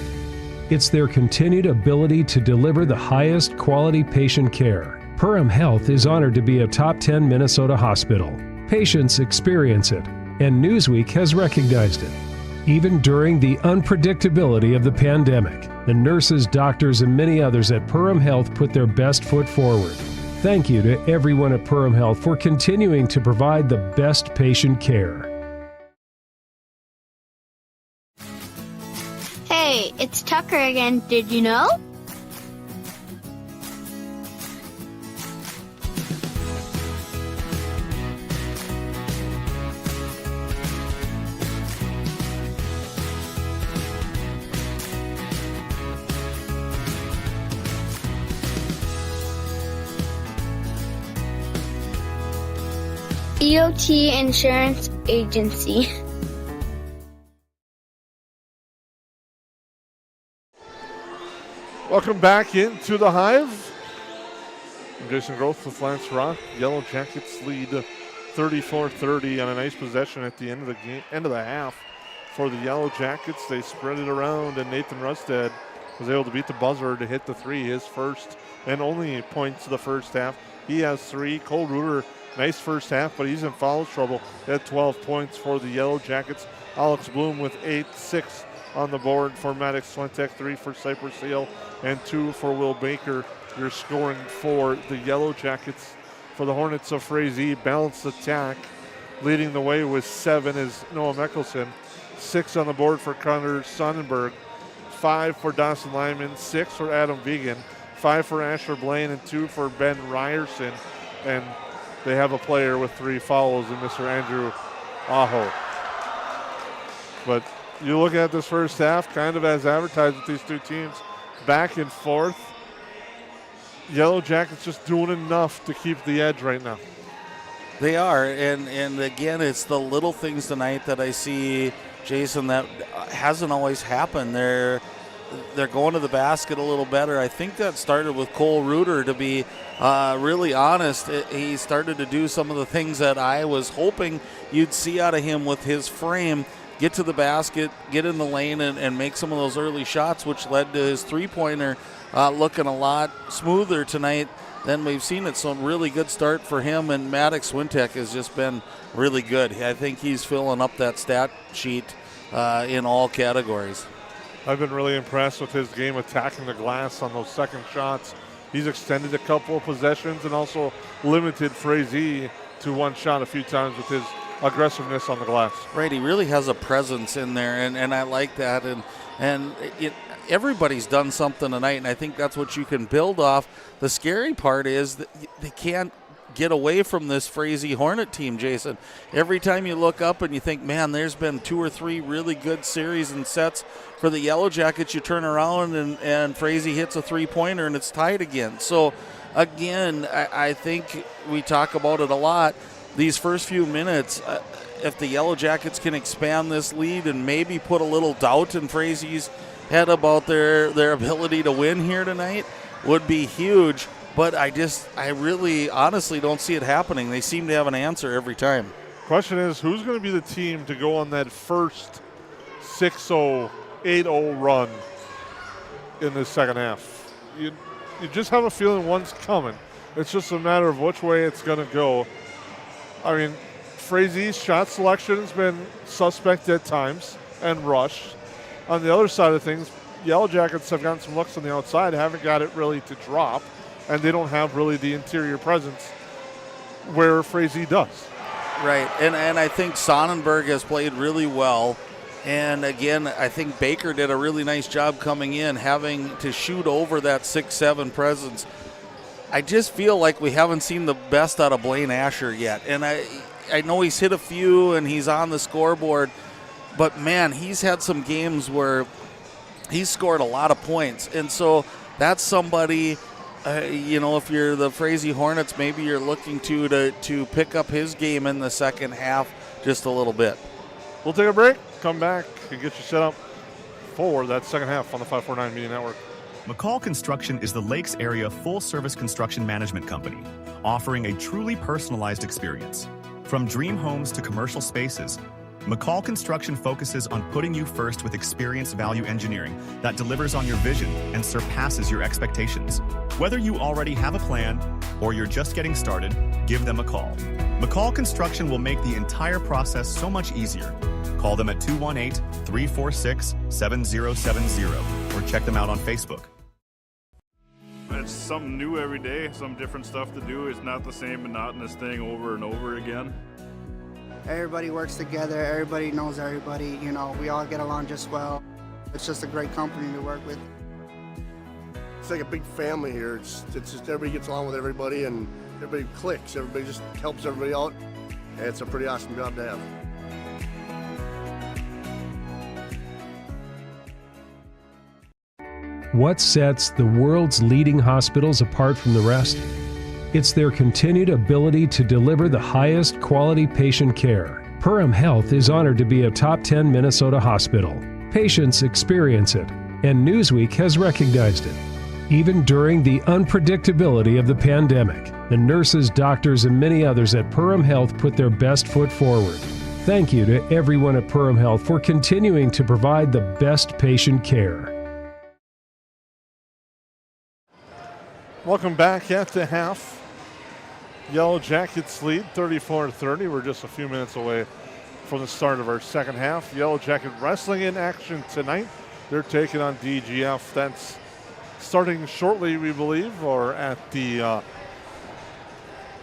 Speaker 14: It's their continued ability to deliver the highest quality patient care. Perham Health is honored to be a top 10 Minnesota hospital. Patients experience it, and Newsweek has recognized it. Even during the unpredictability of the pandemic, the nurses, doctors, and many others at Perham Health put their best foot forward. Thank you to everyone at Perham Health for continuing to provide the best patient care.
Speaker 17: Hey, it's Tucker again. Did you know? EOT Insurance Agency.
Speaker 1: Welcome back into the Hive. I'm Jason Groth with Lance Rock. Yellowjackets lead 34-30 on a nice possession at the end of the game, end of the half for the Yellowjackets. They spread it around, and Nathan Rustad was able to beat the buzzer to hit the three, his first and only points of the first half. He has 3. Cole Reuter, nice first half, but he's in foul trouble at 12 points for the Yellowjackets. Alex Bloom with 8-6 on the board for Maddox Swentek, 3 for Cypress Seal, and 2 for Will Baker. You're scoring for the Yellowjackets. For the Hornets of Frazee, balanced attack. Leading the way with 7 is Noah Mickelson. 6 on the board for Connor Sonnenberg. 5 for Dawson Lyman. 6 for Adam Vegan. 5 for Asher Blaine and 2 for Ben Ryerson. And they have a player with 3 fouls in Mr. Andrew Aho. But you look at this first half, kind of as advertised with these two teams, back and forth. Yellowjackets just doing enough to keep the edge right now.
Speaker 2: They are, and again, it's the little things tonight that I see, Jason, that hasn't always happened. They're going to the basket a little better. I think that started with Cole Reuter, to be really honest. He started to do some of the things that I was hoping you'd see out of him with his frame. Get to the basket, get in the lane, and make some of those early shots, which led to his three-pointer looking a lot smoother tonight than we've seen it. So a really good start for him, and Maddox Swentek has just been really good. I think he's filling up that stat sheet in all categories.
Speaker 1: I've been really impressed with his game attacking the glass on those second shots. He's extended a couple of possessions and also limited Frazee to one shot a few times with his aggressiveness on the glass.
Speaker 2: Right, he really has a presence in there, and I like that. And everybody's done something tonight, and I think that's what you can build off. The scary part is that they can't get away from this Frazee Hornet team, Jason. Every time you look up and you think, man, there's been 2 or 3 really good series and sets for the Yellow Jackets, you turn around and Frazee hits a 3-pointer and it's tied again. So, again, I think we talk about it a lot. These first few minutes, if the Yellow Jackets can expand this lead and maybe put a little doubt in Frazee's head about their ability to win here tonight, would be huge. But I really honestly don't see it happening. They seem to have an answer every time.
Speaker 1: Question is, who's going to be the team to go on that first 6-0, 8-0 run in the second half? You just have a feeling one's coming. It's just a matter of which way it's going to go. I mean, Frazee's shot selection has been suspect at times and rushed. On the other side of things, Yellow Jackets have gotten some looks on the outside, haven't got it really to drop, and they don't have really the interior presence where Frazee does.
Speaker 2: Right, and I think Sonnenberg has played really well. And again, I think Baker did a really nice job coming in, having to shoot over that 6-7 presence. I just feel like we haven't seen the best out of Blaine Asher yet. And I know he's hit a few and he's on the scoreboard, but man, he's had some games where he's scored a lot of points. And so that's somebody, if you're the Frazee Hornets, maybe you're looking to pick up his game in the second half just a little bit.
Speaker 1: We'll take a break, come back, and get you set up for that second half on the 549 Media Network.
Speaker 10: McCall Construction is the Lakes area full-service construction management company, offering a truly personalized experience. From dream homes to commercial spaces, McCall Construction focuses on putting you first with experienced value engineering that delivers on your vision and surpasses your expectations. Whether you already have a plan or you're just getting started, give them a call. McCall Construction will make the entire process so much easier. Call them at 218-346-7070 or check them out on Facebook.
Speaker 18: It's something new every day, some different stuff to do. It's not the same monotonous thing over and over again.
Speaker 19: Everybody works together, everybody knows everybody, we all get along just well. It's just a great company to work with.
Speaker 20: It's like a big family here. It's just everybody gets along with everybody and everybody clicks. Everybody just helps everybody out. And it's a pretty awesome job to have.
Speaker 14: What sets the world's leading hospitals apart from the rest? It's their continued ability to deliver the highest quality patient care. Perham Health is honored to be a top 10 Minnesota hospital. Patients experience it, and Newsweek has recognized it. Even during the unpredictability of the pandemic, the nurses, doctors, and many others at Perham Health put their best foot forward. Thank you to everyone at Perham Health for continuing to provide the best patient care.
Speaker 1: Welcome back at the half. Yellow Jackets lead 34-30. We're just a few minutes away from the start of our second half. Yellow Jacket Wrestling in action tonight. They're taking on DGF. That's starting shortly, we believe, or at the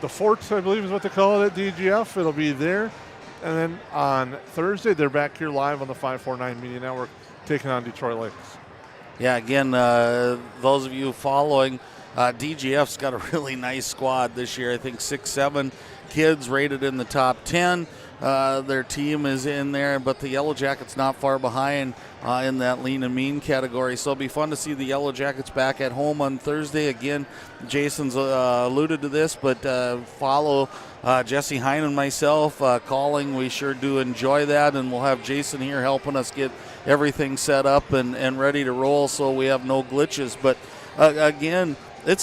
Speaker 1: Fort, I believe is what they call it at DGF. It'll be there. And then on Thursday, they're back here live on the 549 Media Network taking on Detroit Lakes.
Speaker 2: Yeah, again, those of you following, DGF's got a really nice squad this year. I think 6-7 kids rated in the top 10. Their team is in there, but the Yellow Jackets not far behind in that lean and mean category. So it'll be fun to see the Yellow Jackets back at home on Thursday. Again, Jason's alluded to this, but follow Jesse Hine and myself calling. We sure do enjoy that, and we'll have Jason here helping us get everything set up and ready to roll so we have no glitches. But again, it's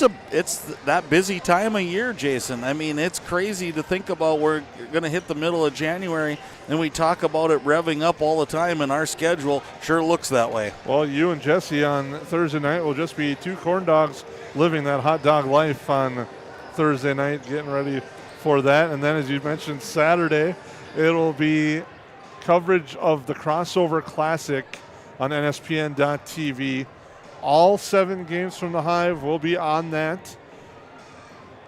Speaker 2: that busy time of year, Jason. I mean, it's crazy to think about. We're going to hit the middle of January, and we talk about it revving up all the time, and our schedule sure looks that way.
Speaker 1: Well, you and Jesse on Thursday night will just be two corn dogs living that hot dog life on Thursday night, getting ready for that. And then, as you mentioned, Saturday, it'll be coverage of the Crossover Classic on NSPN.TV. All 7 games from the Hive will be on that.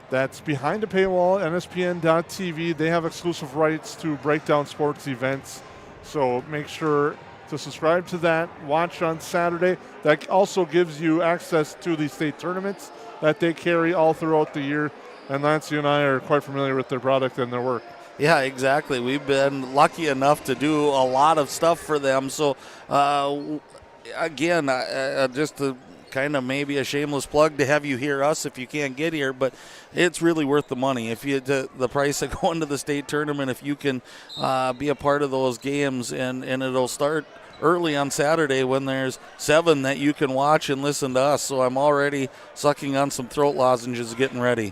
Speaker 1: That's behind a paywall, NSPN.TV. They have exclusive rights to breakdown sports events. So make sure to subscribe to that. Watch on Saturday. That also gives you access to the state tournaments that they carry all throughout the year. And Lance, you and I are quite familiar with their product and their work.
Speaker 2: Yeah, exactly. We've been lucky enough to do a lot of stuff for them. So, again, just to kind of maybe a shameless plug to have you hear us if you can't get here, but it's really worth the money. If you the price of going to the state tournament, if you can be a part of those games, and it'll start early on Saturday when there's 7 that you can watch and listen to us. So I'm already sucking on some throat lozenges getting ready.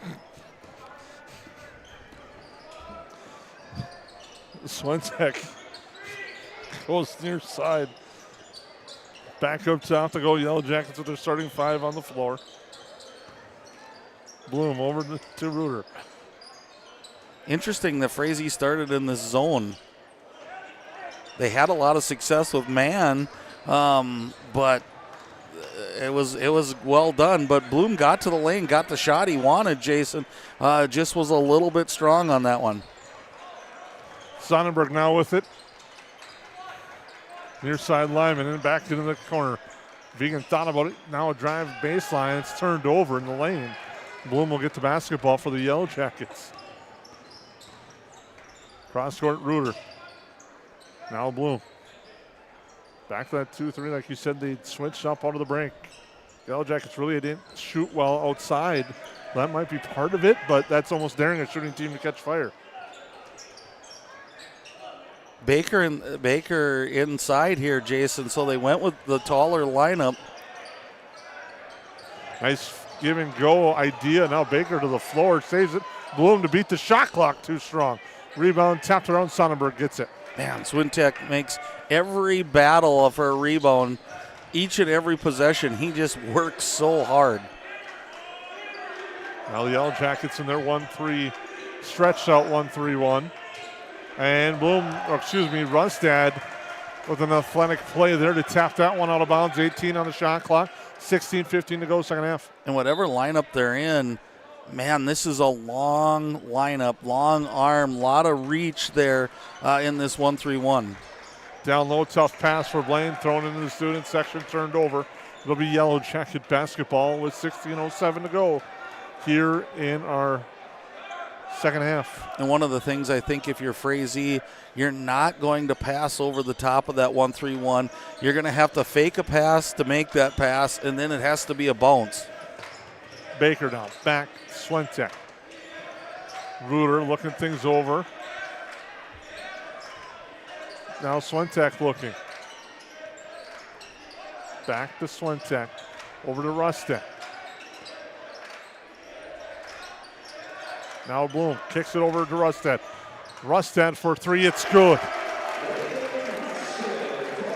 Speaker 1: Swentek goes near side. Back up top to go Yellow Jackets with their starting 5 on the floor. Bloom over to Reuter.
Speaker 2: Interesting that Frazee started in this zone. They had a lot of success with man, but it was well done. But Bloom got to the lane, got the shot he wanted, Jason. Just was a little bit strong on that one.
Speaker 1: Sonnenberg now with it. Near side Lyman and back into the corner. Vegan thought about it. Now a drive baseline. It's turned over in the lane. Bloom will get the basketball for the Yellow Jackets. Cross court Reuter. Now Bloom. Back to that 2-3. Like you said, they switched up out of the break. Yellow Jackets really didn't shoot well outside. That might be part of it, but that's almost daring a shooting team to catch fire.
Speaker 2: Baker inside here, Jason, so they went with the taller lineup.
Speaker 1: Nice give and go idea. Now Baker to the floor, saves it. Bloom to beat the shot clock too strong. Rebound tapped around, Sonnenberg gets it.
Speaker 2: Man, Swintek makes every battle of her rebound, each and every possession. He just works so hard.
Speaker 1: Now the Yellow Jackets in their 1-3, stretched out 1-3-1. And Rustad with an athletic play there to tap that one out of bounds. 18 on the shot clock, 16-15 to go, second half.
Speaker 2: And whatever lineup they're in, man, this is a long lineup, long arm, lot of reach there in this 1-3-1.
Speaker 1: Down low, tough pass for Blaine, thrown into the student section, turned over. It'll be Yellow Jacket basketball with 16:07 to go here in our second half.
Speaker 2: And one of the things I think if you're Frazee, you're not going to pass over the top of that 1-3-1. You're going to have to fake a pass to make that pass, and then it has to be a bounce.
Speaker 1: Baker now, back, Swentek. Reuter looking things over. Now Swentek looking. Back to Swentek, over to Rustad. Now Bloom kicks it over to Rustad. Rustad for 3, it's good.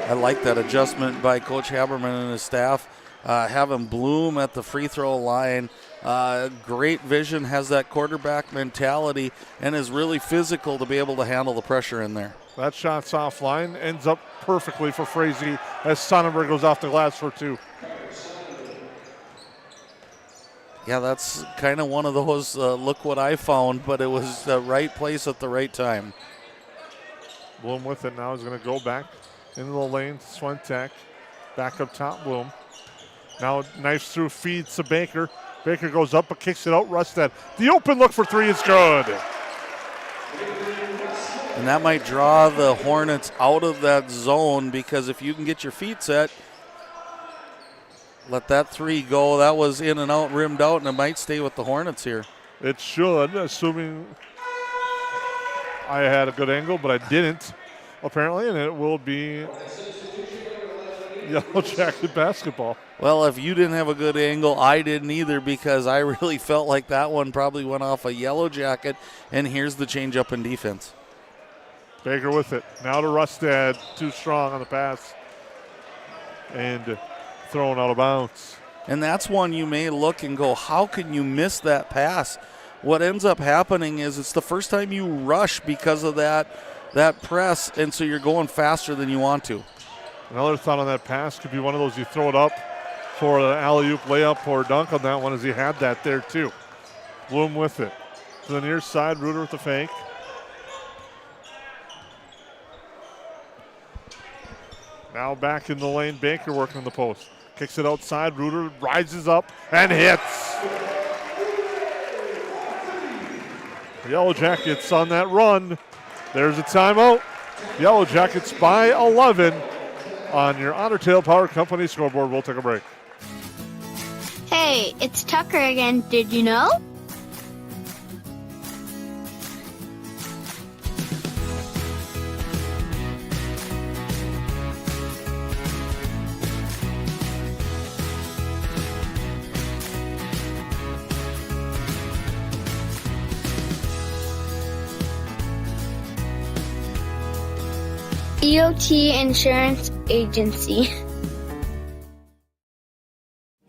Speaker 2: I like that adjustment by Coach Haberman and his staff. Having Bloom at the free throw line. Great vision, has that quarterback mentality, and is really physical to be able to handle the pressure in there.
Speaker 1: That shot's offline, ends up perfectly for Frazee as Sonnenberg goes off the glass for 2.
Speaker 2: Yeah, that's kind of one of those look what I found, but it was the right place at the right time.
Speaker 1: Bloom with it now is going to go back into the lane. Swentek back up top, Bloom. Now knifes through, feeds to Baker. Baker goes up but kicks it out. Rustad. The open look for 3 is good.
Speaker 2: And that might draw the Hornets out of that zone, because if you can get your feet set, let that 3 go. That was in and out, rimmed out, and it might stay with the Hornets here.
Speaker 1: It should, assuming I had a good angle, but I didn't, apparently, and it will be Yellow Jacket basketball.
Speaker 2: Well, if you didn't have a good angle, I didn't either, because I really felt like that one probably went off a Yellow Jacket, and here's the change up in defense.
Speaker 1: Baker with it. Now to Rustad, too strong on the pass. And thrown out of bounds.
Speaker 2: And that's one you may look and go, how can you miss that pass? What ends up happening is it's the first time you rush because of that press, and so you're going faster than you want to.
Speaker 1: Another thought on that pass could be one of those you throw it up for an alley-oop layup or dunk on that one, as he had that there too. Bloom with it. To the near side, Reuter with the fake. Now back in the lane, Baker working the post. Kicks it outside, Reuter rises up and hits. Yellow Jackets on that run. There's a timeout. Yellow Jackets by 11 on your Otter Tail Power Company scoreboard. We'll take a break.
Speaker 17: Hey, it's Tucker again. Did you know? EOT Insurance Agency.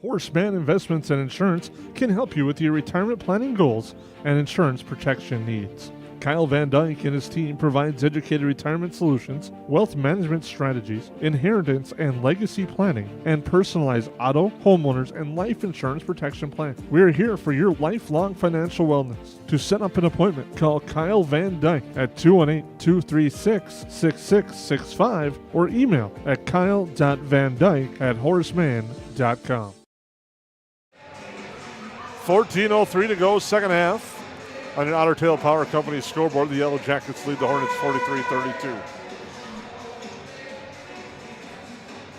Speaker 1: Horseman Investments and Insurance can help you with your retirement planning goals and insurance protection needs. Kyle Van Dyke and his team provides educated retirement solutions, wealth management strategies, inheritance and legacy planning, and personalized auto, homeowners, and life insurance protection plans. We are here for your lifelong financial wellness. To set up an appointment, call Kyle Van Dyke at 218-236-6665 or email at kyle.vandyke@horseman.com. 14:03 to go, second half. On your Otter Tail Power Company scoreboard, the Yellow Jackets lead the Hornets 43-32.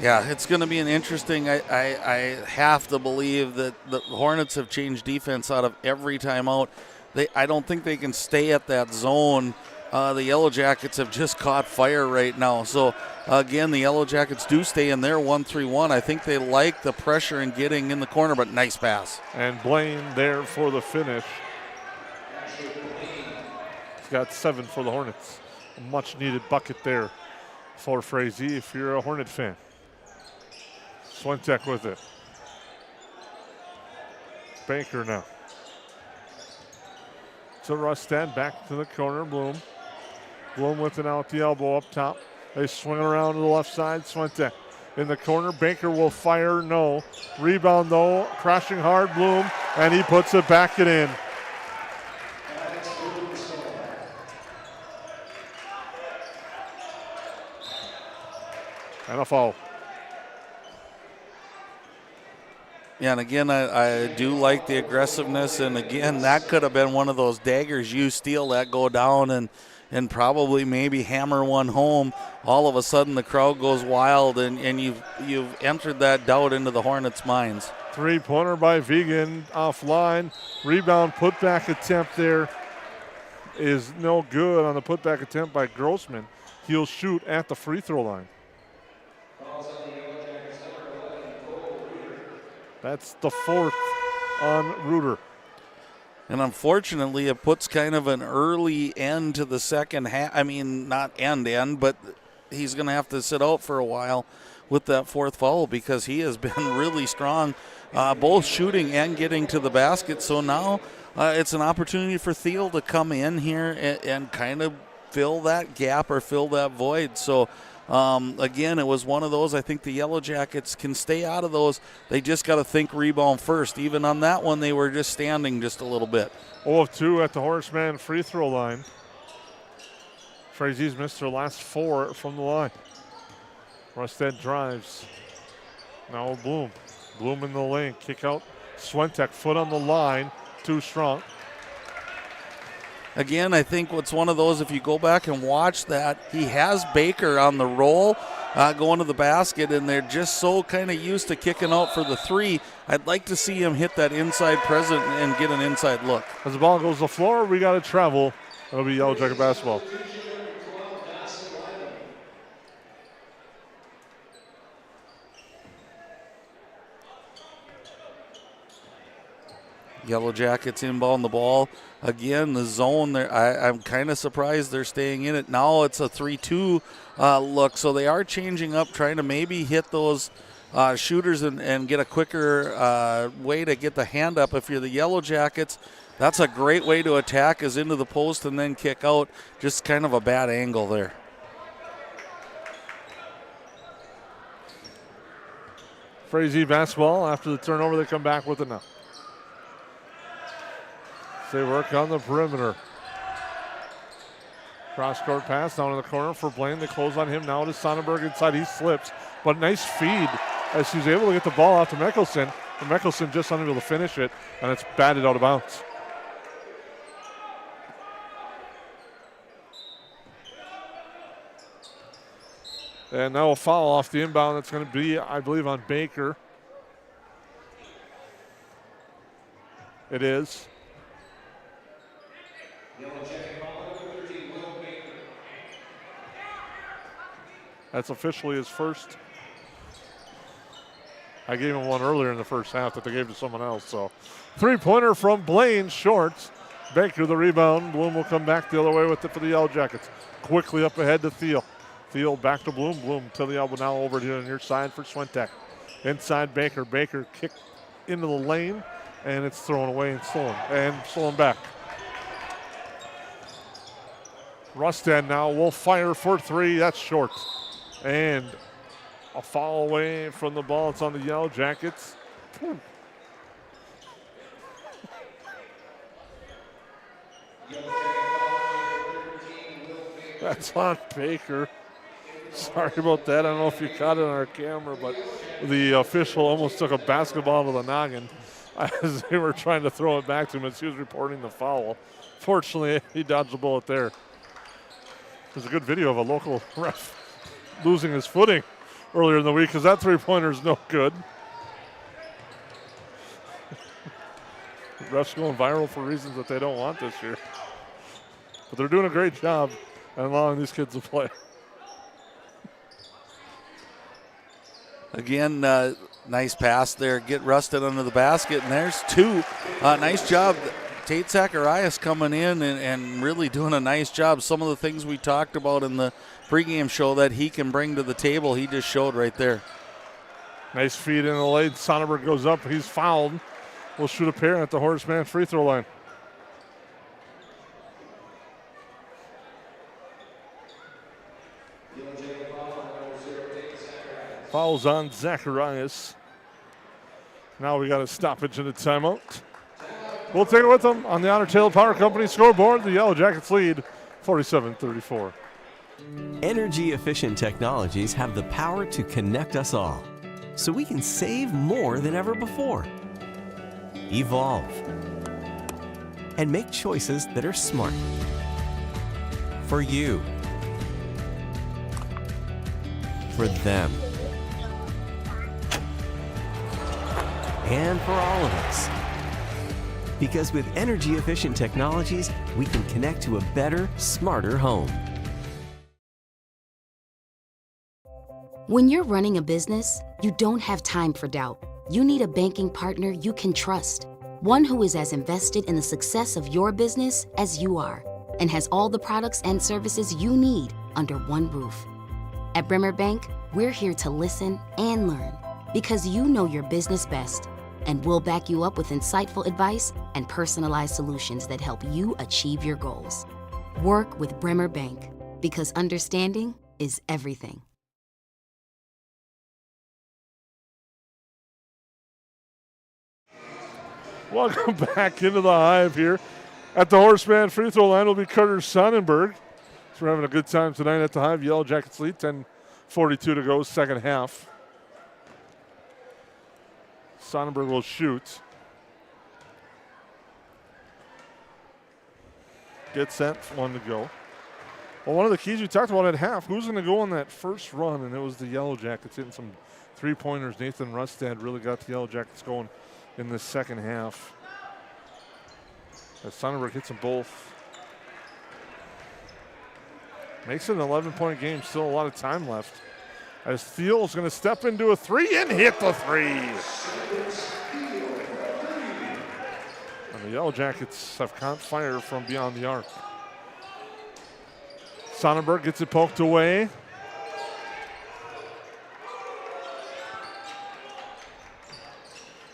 Speaker 2: Yeah, it's going to be an interesting. I have to believe that the Hornets have changed defense out of every timeout. I don't think they can stay at that zone. The Yellow Jackets have just caught fire right now. So, again, the Yellow Jackets do stay in their 1-3-1. I think they like the pressure and getting in the corner, but nice pass.
Speaker 1: And Blaine there for the finish. He's got 7 for the Hornets. A much-needed bucket there for Frazee if you're a Hornet fan. Swentek with it. Banker now. To Rustad, back to the corner, Bloom. Bloom with it out the elbow up top. They swing it around to the left side. Swentek in the corner. Banker will fire, no. Rebound though, crashing hard, Bloom, and he puts it back in. And a foul.
Speaker 2: Yeah, and again, I do like the aggressiveness, and again, that could have been one of those daggers you steal that go down and probably maybe hammer one home. All of a sudden, the crowd goes wild, and you've entered that doubt into the Hornets' minds.
Speaker 1: Three-pointer by Vegan offline. Rebound putback attempt there is no good on the putback attempt by Grossman. He'll shoot at the free throw line. That's the 4th on Reuter.
Speaker 2: And unfortunately, it puts kind of an early end to the second half. I mean, not end, but he's going to have to sit out for a while with that 4th foul because he has been really strong, both shooting and getting to the basket. So now it's an opportunity for Thiel to come in here and kind of fill that gap or fill that void. So, again, it was one of those. I think the Yellow Jackets can stay out of those. They just got to think rebound first. Even on that one, they were just standing just a little bit.
Speaker 1: 0 of 2 at the Horseman free throw line. Frazee's missed their last 4 from the line. Rustad drives. Now Bloom. Bloom in the lane. Kick out. Swentek, foot on the line. Too strong.
Speaker 2: Again, I think what's one of those, if you go back and watch that, he has Baker on the roll going to the basket, and they're just so kind of used to kicking out for the 3. I'd like to see him hit that inside present and get an inside look.
Speaker 1: As the ball goes to the floor, we got to travel. It'll be Yellow Jacket basketball.
Speaker 2: Yellow Jackets inbound the ball. Again, the zone there, I'm kind of surprised they're staying in it. Now it's a 3-2 look, so they are changing up, trying to maybe hit those shooters and get a quicker way to get the hand up. If you're the Yellow Jackets, that's a great way to attack, is into the post and then kick out. Just kind of a bad angle there.
Speaker 1: Frazee basketball. After the turnover, they come back with it now. They work on the perimeter. Cross-court pass down in the corner for Blaine. They close on him now to Sonnenberg inside. He slips, but nice feed as he's able to get the ball out to Mickelson. And Mickelson just unable to finish it, and it's batted out of bounds. And now a foul off the inbound. That's going to be, I believe, on Baker. It is. That's officially his first. I gave him one earlier in the first half that they gave to someone else. So, three-pointer from Blaine, short. Baker the rebound. Bloom will come back the other way with it for the Yellow Jackets. Quickly up ahead to Thiel. Thiel back to Bloom. Bloom to the elbow now over to the near side for Swentek. Inside Baker. Baker kicked into the lane, and it's thrown away and stolen back. Rustad now will fire for three. That's short. And a foul away from the ball. It's on the Yellow Jackets. That's on Baker. Sorry about that. I don't know if you caught it on our camera, but the official almost took a basketball to the noggin as they were trying to throw it back to him as he was reporting the foul. Fortunately, he dodged the bullet there. There's a good video of a local ref losing his footing earlier in the week because that three-pointer is no good. Refs going viral for reasons that they don't want this year. But they're doing a great job at allowing these kids to play.
Speaker 2: Again, nice pass there. Get Rusted under the basket, and there's two. Nice job. Tate Zacharias coming in and really doing a nice job. Some of the things we talked about in the pregame show that he can bring to the table, he just showed right there.
Speaker 1: Nice feed in the lane. Sonnenberg goes up. He's fouled. We'll shoot a pair at the Horseman free throw line. Fouls on Zacharias. Now we got a stoppage and a timeout. We'll take it with them on the Otter Tail Power Company scoreboard. The Yellow Jackets lead 47-34.
Speaker 4: Energy-efficient technologies have the power to connect us all, so we can save more than ever before. Evolve. And make choices that are smart. For you. For them. And for all of us. Because with energy-efficient technologies, we can connect to a better, smarter home.
Speaker 3: When you're running a business, you don't have time for doubt. You need a banking partner you can trust. One who is as invested in the success of your business as you are, and has all the products and services you need under one roof. At Bremer Bank, we're here to listen and learn, because you know your business best. And we'll back you up with insightful advice and personalized solutions that help you achieve your goals. Work with Bremer Bank, because understanding is everything.
Speaker 1: Welcome back into the Hive here. At the Horseman free throw line will be Carter Sonnenberg. So we're having a good time tonight at the Hive. Yellow Jackets lead, 10:42 to go, second half. Sonnenberg will shoot. Get set, one to go. Well, one of the keys we talked about at half, who's going to go on that first run? And it was the Yellow Jackets hitting some three-pointers. Nathan Rustad really got the Yellow Jackets going in the second half. As Sonnenberg hits them both. Makes it an 11-point game, still a lot of time left. As Thiel is going to step into a three and hit the three. And the Yellow Jackets have caught fire from beyond the arc. Sonnenberg gets it poked away.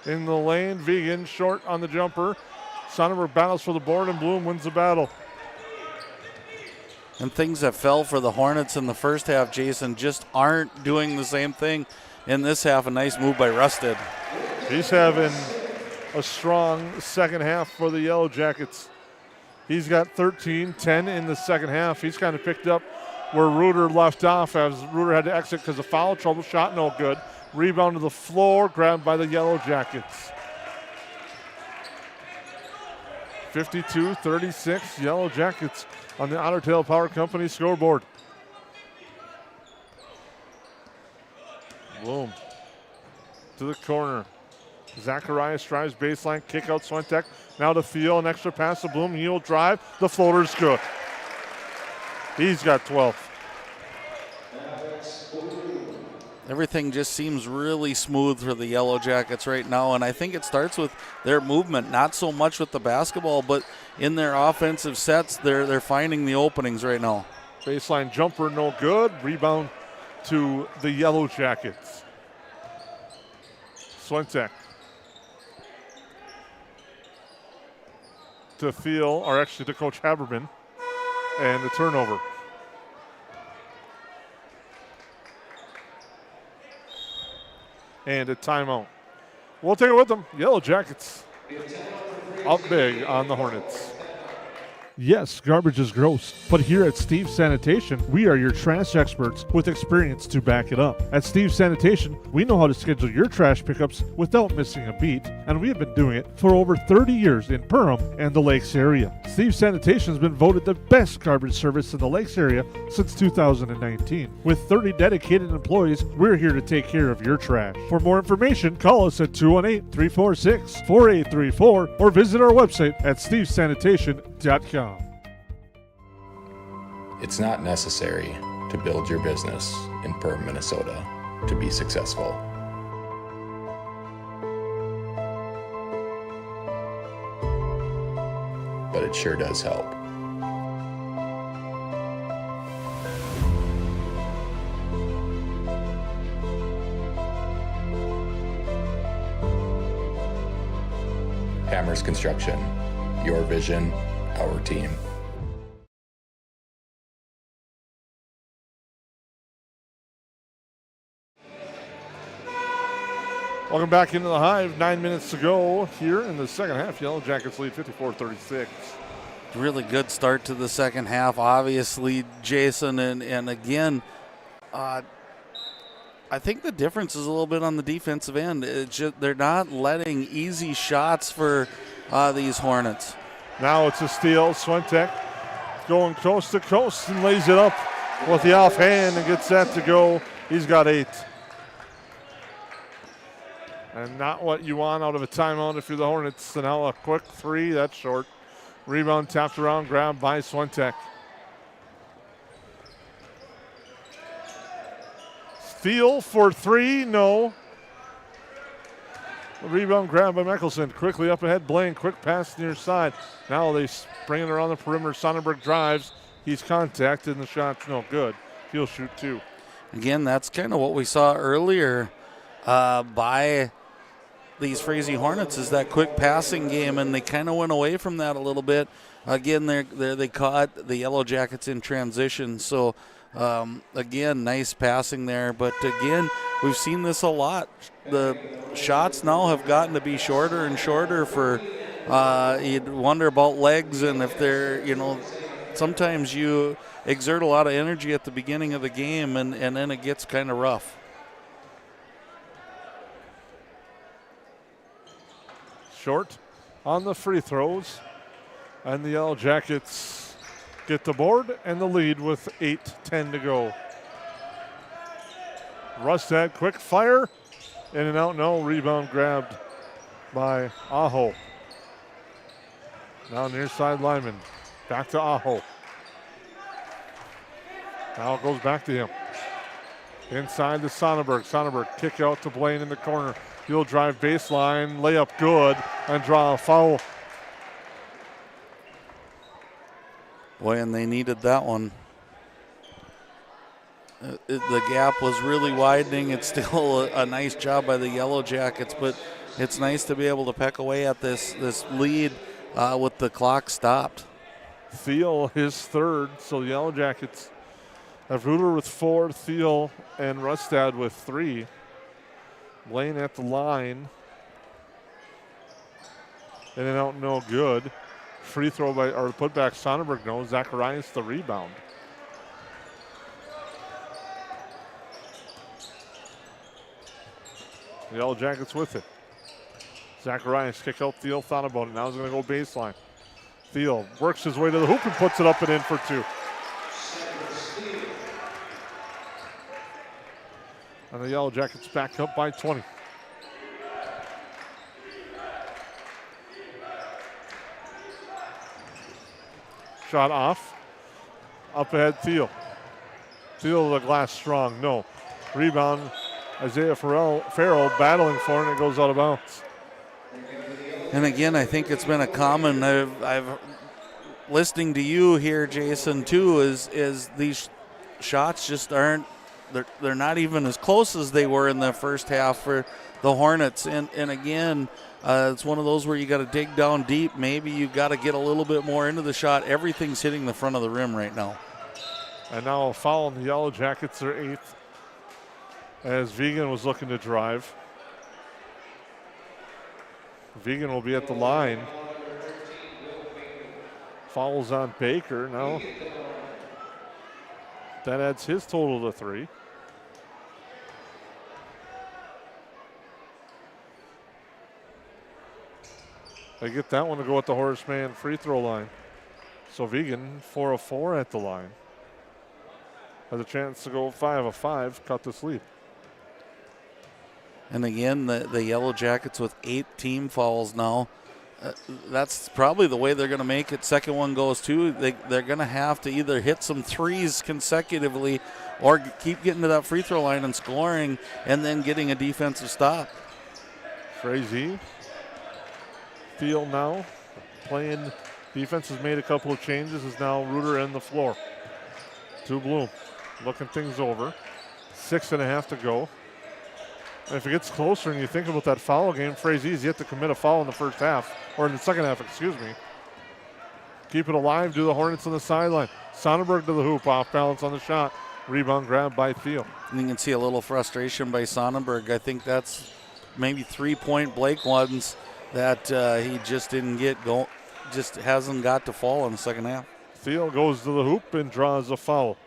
Speaker 1: In the lane, Vegan short on the jumper. Sonnenberg battles for the board and Bloom wins the battle.
Speaker 2: And things that fell for the Hornets in the first half, Jason, just aren't doing the same thing in this half. A nice move by Rusted.
Speaker 1: He's having a strong second half for the Yellow Jackets. He's got 13, 10 in the second half. He's kind of picked up where Reuter left off as Reuter had to exit because of foul trouble. Shot no good. Rebound to the floor, grabbed by the Yellow Jackets. 52-36, Yellow Jackets on the Otter Tail Power Company scoreboard. Bloom to the corner. Zacharias drives baseline, kick out Swentek. Now to Theo, an extra pass to Bloom. He'll drive. The floater's good. He's got 12.
Speaker 2: Everything just seems really smooth for the Yellow Jackets right now, and I think it starts with their movement, not so much with the basketball, but in their offensive sets, they're finding the openings right now.
Speaker 1: Baseline jumper, no good. Rebound to the Yellow Jackets. Swentek to Theo, or actually to Coach Haberman, and the turnover. And a timeout. We'll take it with them. Yellow Jackets up big on the Hornets. Yes, garbage is gross, but here at Steve's Sanitation, we are your trash experts with experience to back it up. At Steve's Sanitation, we know how to schedule your trash pickups without missing a beat, and we have been doing it for over 30 years in Perham and the Lakes area. Steve's Sanitation has been voted the best garbage service in the Lakes area since 2019. With 30 dedicated employees, we're here to take care of your trash. For more information, call us at 218-346-4834 or visit our website at stevesanitation.com.
Speaker 6: It's not necessary to build your business in Perham, Minnesota to be successful. But it sure does help. Hammers Construction, your vision, our team.
Speaker 1: Welcome back into the Hive. 9 minutes to go here in the second half. Yellow Jackets lead 54-36.
Speaker 2: Really good start to the second half, obviously, Jason. And again, I think the difference is a little bit on the defensive end. It's just, they're not letting easy shots for these Hornets.
Speaker 1: Now it's a steal. Swentek going coast to coast and lays it up with the offhand and gets that to go. He's got 8. And not what you want out of a timeout if you're the Hornets. So now a quick 3, that's short. Rebound tapped around, grabbed by Swentek. Steal for 3, no. Rebound grabbed by Mickelson. Quickly up ahead, Blaine. Quick pass near side. Now they bring it around the perimeter. Sonnenberg drives. He's contacted, and the shot's no good. He'll shoot 2.
Speaker 2: Again, that's kind of what we saw earlier by these Frazee Hornets, is that quick passing game, and they kind of went away from that a little bit. Again, they caught the Yellow Jackets in transition. So, again, nice passing there. But, again, we've seen this a lot. The shots now have gotten to be shorter and shorter for you'd wonder about legs, and if they're, sometimes you exert a lot of energy at the beginning of the game, and then it gets kind of rough.
Speaker 1: Short on the free throws, and the Yellow Jackets get the board and the lead with 8:10 to go. Rustad, quick fire, in and out, no. Rebound grabbed by Aho. Now near side Lyman, back to Aho. Now it goes back to him. Inside to Sonnenberg. Sonnenberg kick out to Blaine in the corner. He'll drive baseline, layup good, and draw a foul.
Speaker 2: Boy, and they needed that one. The gap was really widening. It's still a nice job by the Yellow Jackets, but it's nice to be able to peck away at this lead with the clock stopped.
Speaker 1: Thiel, his third, so the Yellow Jackets have Ruder with 4, Thiel and Rustad with 3. Blaine at the line. In and out, no good. Free throw or putback, Sonnenberg, no. Zacharias the rebound. The Yellow Jackets with it. Zacharias kick out Thiel, thought about it. Now he's going to go baseline. Thiel works his way to the hoop and puts it up and in for 2. And the Yellow Jackets back up by 20. Shot off. Up ahead, Thiel. Thiel to the glass strong. No. Rebound, Isaiah Farrell battling for it, and it goes out of bounds.
Speaker 2: And again, I think it's been a common, I've listening to you here, Jason, too, is these shots just aren't, they're not even as close as they were in the first half for the Hornets. And again, it's one of those where you got to dig down deep. Maybe you got to get a little bit more into the shot. Everything's hitting the front of the rim right now.
Speaker 1: And now a foul on the Yellow Jackets, their 8th, as Vegan was looking to drive. Vegan will be at the line. Fouls on Baker now. That adds his total to 3. They get that one to go at the Horseman free throw line. So Vegan, 4 of 4 at the line. Has a chance to go 5 of 5, cut this lead.
Speaker 2: And again, the Yellow Jackets with 8 team fouls now. That's probably the way they're going to make it. Second one goes too. They're going to have to either hit some threes consecutively or keep getting to that free throw line and scoring and then getting a defensive stop.
Speaker 1: Frazee. Field now playing defense, has made a couple of changes, is now Reuter in the floor. To Bloom, looking things over. 6.5 to go. And if it gets closer and you think about that foul game, Frazee's yet to commit a foul in the first half, or in the second half, excuse me. Keep it alive, do the Hornets on the sideline. Sonnenberg to the hoop, off balance on the shot. Rebound grab by Thiel.
Speaker 2: And you can see a little frustration by Sonnenberg. I think that's maybe 3-point Blake ones that he just didn't get go, just hasn't got to fall in the second half.
Speaker 1: Thiel goes to the hoop and draws a foul.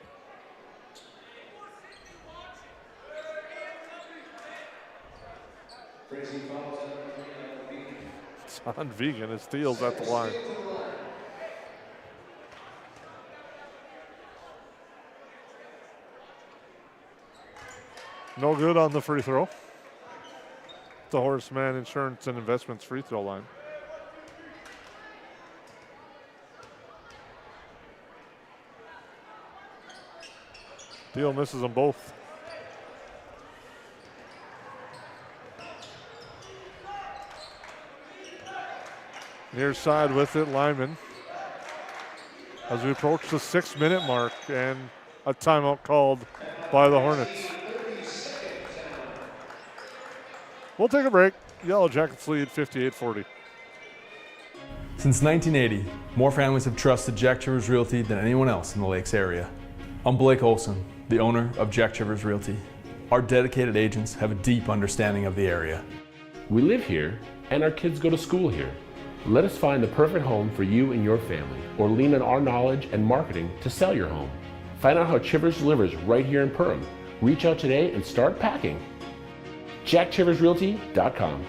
Speaker 1: It's on Vegan as Thiel's at the line. No good on the free throw. The Horseman Insurance and Investments free throw line. Thiel misses them both. Near side with it, Lyman. As we approach the 6-minute mark and a timeout called by the Hornets. We'll take a break. Yellow Jackets lead 58-40.
Speaker 11: Since 1980, more families have trusted Jack Chivers Realty than anyone else in the Lakes area. I'm Blake Olson, the owner of Jack Chivers Realty. Our dedicated agents have a deep understanding of the area.
Speaker 12: We live here and our kids go to school here. Let us find the perfect home for you and your family, or lean on our knowledge and marketing to sell your home. Find out how Chivers delivers right here in Perham. Reach out today and start packing. JackChiversRealty.com.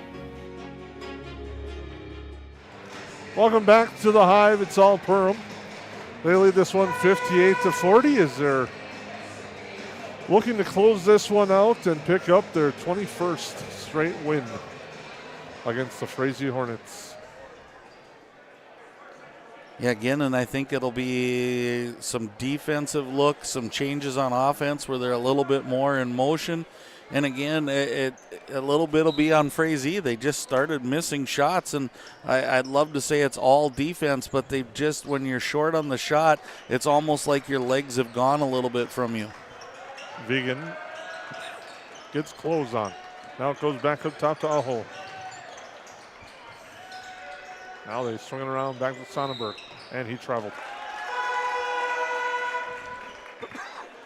Speaker 1: Welcome back to the Hive. It's all Perham. They lead this one 58-40 as they're looking to close this one out and pick up their 21st straight win against the Frazee Hornets.
Speaker 2: Yeah, again, and I think it'll be some defensive looks, some changes on offense where they're a little bit more in motion. And again, a little bit will be on Frazee. They just started missing shots, and I'd love to say it's all defense, but they just, when you're short on the shot, it's almost like your legs have gone a little bit from you.
Speaker 1: Vegan gets closed on. Now it goes back up top to Aho. Now they swing it around back to Sonnenberg, and he traveled.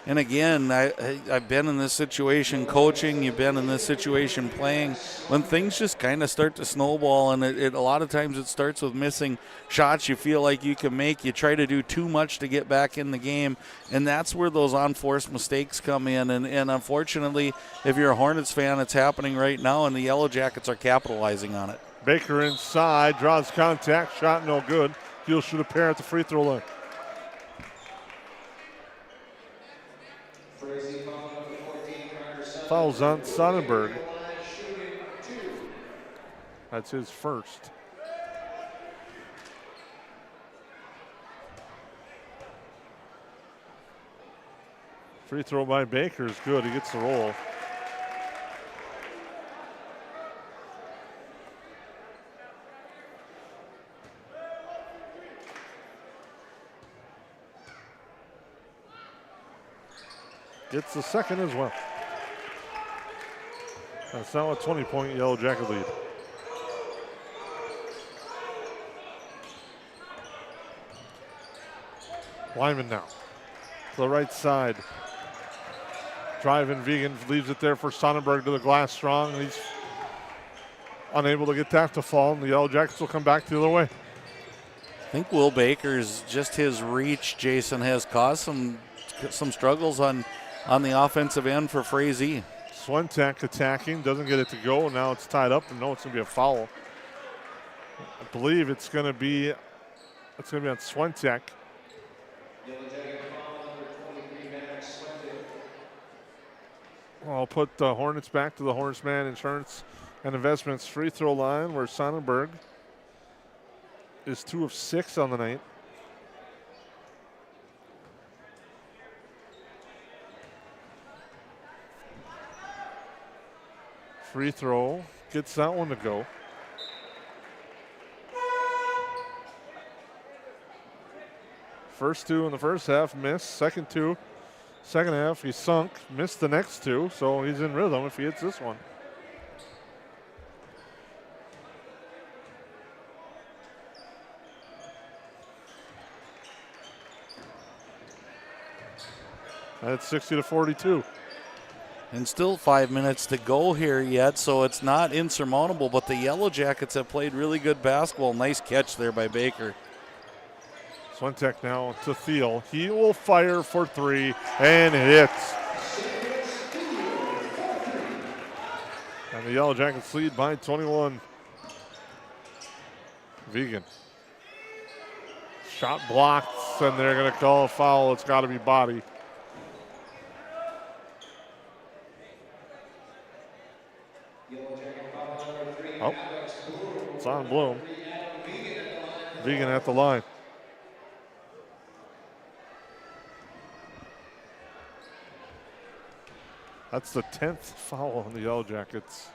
Speaker 2: And again, I've been in this situation coaching, you've been in this situation playing, when things just kind of start to snowball, and a lot of times it starts with missing shots you feel like you can make. You try to do too much to get back in the game, and that's where those unforced mistakes come in. And unfortunately, if you're a Hornets fan, it's happening right now, and the Yellow Jackets are capitalizing on it.
Speaker 1: Baker inside, draws contact, shot no good. He'll shoot a pair at the free throw line. Foul's on Sonnenberg. That's his first. Free throw by Baker is good. He gets the roll. Gets the second as well. That's now a 20-point Yellow Jacket lead. Lyman now to the right side. Driving, Vegan leaves it there for Sonnenberg to the glass strong. He's unable to get that to fall, and the Yellow Jackets will come back the other way.
Speaker 2: I think Will Baker's, just his reach, Jason, has caused some struggles on the offensive end for Frazee.
Speaker 1: Swentek attacking, doesn't get it to go. Now it's tied up, and no, it's going to be a foul. I believe it's going to be on Swentek. I'll put the Hornets back to the Hornets man insurance and investments free throw line, where Sonnenberg is 2 of 6 on the night. Free throw, gets that one to go. First 2 in the first half, missed. Second 2, second half, he sunk, missed the next 2, so he's in rhythm if he hits this one. That's 60-42.
Speaker 2: And still 5 minutes to go here yet, so it's not insurmountable, but the Yellow Jackets have played really good basketball. Nice catch there by Baker.
Speaker 1: Swentek now to Thiel. He will fire for 3 and hits. And the Yellow Jackets lead by 21. Vegan. Shot blocked, and they're going to call a foul. It's got to be body. Oh, it's on Bloom. Vegan at the line. That's the 10th foul on the Yellow Jackets.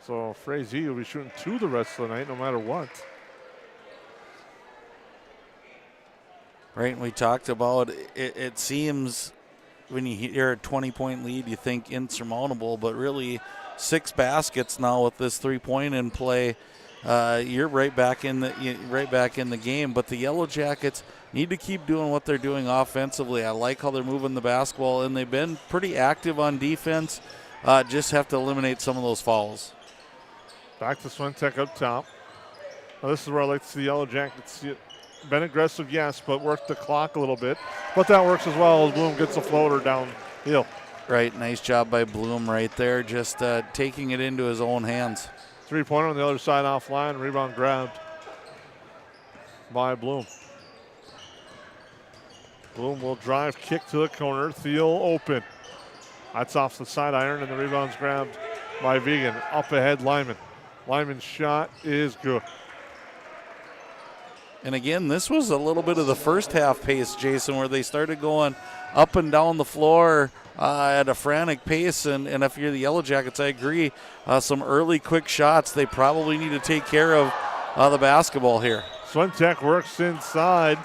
Speaker 1: So Frazee will be shooting 2 the rest of the night, no matter what.
Speaker 2: Right, and we talked about it seems when you hear a 20-point lead, you think insurmountable, but really 6 baskets now with this 3-point in play. You're right back in the game. But the Yellow Jackets need to keep doing what they're doing offensively. I like how they're moving the basketball, and they've been pretty active on defense. Just have to eliminate some of those fouls.
Speaker 1: Back to Swentek up top. Now this is where I like to see the Yellow Jackets been aggressive, yes, but work the clock a little bit. But that works as well as Bloom gets a floater downhill.
Speaker 2: Right, nice job by Bloom right there, just taking it into his own hands.
Speaker 1: 3-pointer on the other side offline, rebound grabbed by Bloom. Bloom will drive, kick to the corner, Thiel open. That's off the side iron, and the rebound's grabbed by Vegan. Up ahead, Lyman. Lyman's shot is good.
Speaker 2: And again, this was a little bit of the first half pace, Jason, where they started going up and down the floor at a frantic pace. And if you're the Yellow Jackets, I agree. Some early quick shots. They probably need to take care of the basketball here.
Speaker 1: Swentek works inside.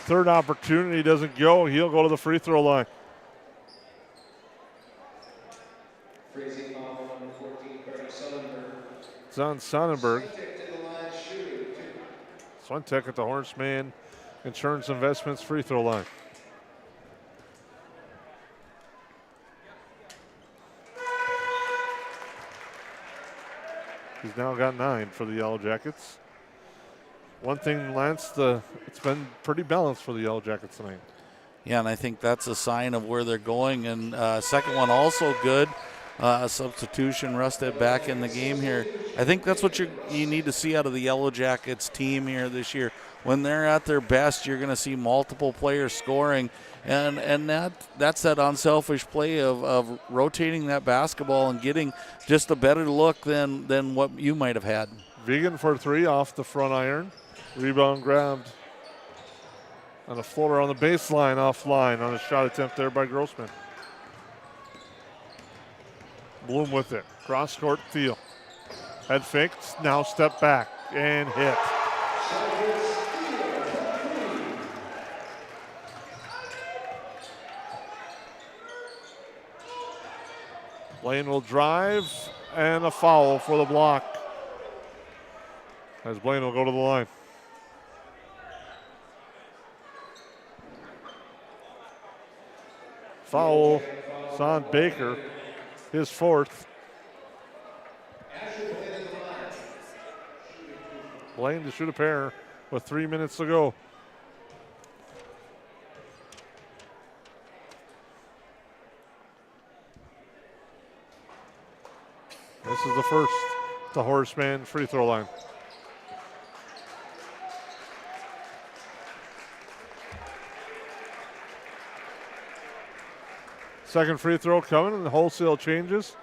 Speaker 1: Third opportunity doesn't go. He'll go to the free throw line. It's on Sonnenberg. Swentek at the Horseman Insurance Investments free throw line. He's now got 9 for the Yellow Jackets. One thing, Lance, it's been pretty balanced for the Yellow Jackets tonight.
Speaker 2: Yeah, and I think that's a sign of where they're going. And second one also good. substitution. Rusted back in the game here. I think that's what you need to see out of the Yellow Jackets team here this year. When they're at their best, you're going to see multiple players scoring, and that's that unselfish play of rotating that basketball and getting just a better look than what you might have had.
Speaker 1: Vegan for 3 off the front iron. Rebound grabbed on a floater on the baseline offline on a shot attempt there by Grossman. Bloom with it. Cross court Thiel. Head fake, now step back and hit. Blaine will drive and a foul for the block as Blaine will go to the line. Foul, Son Baker, his 4th. Blaine to shoot a pair with 3 minutes to go. This is the first, the Horseman free throw line. Second free throw coming, and the wholesale changes.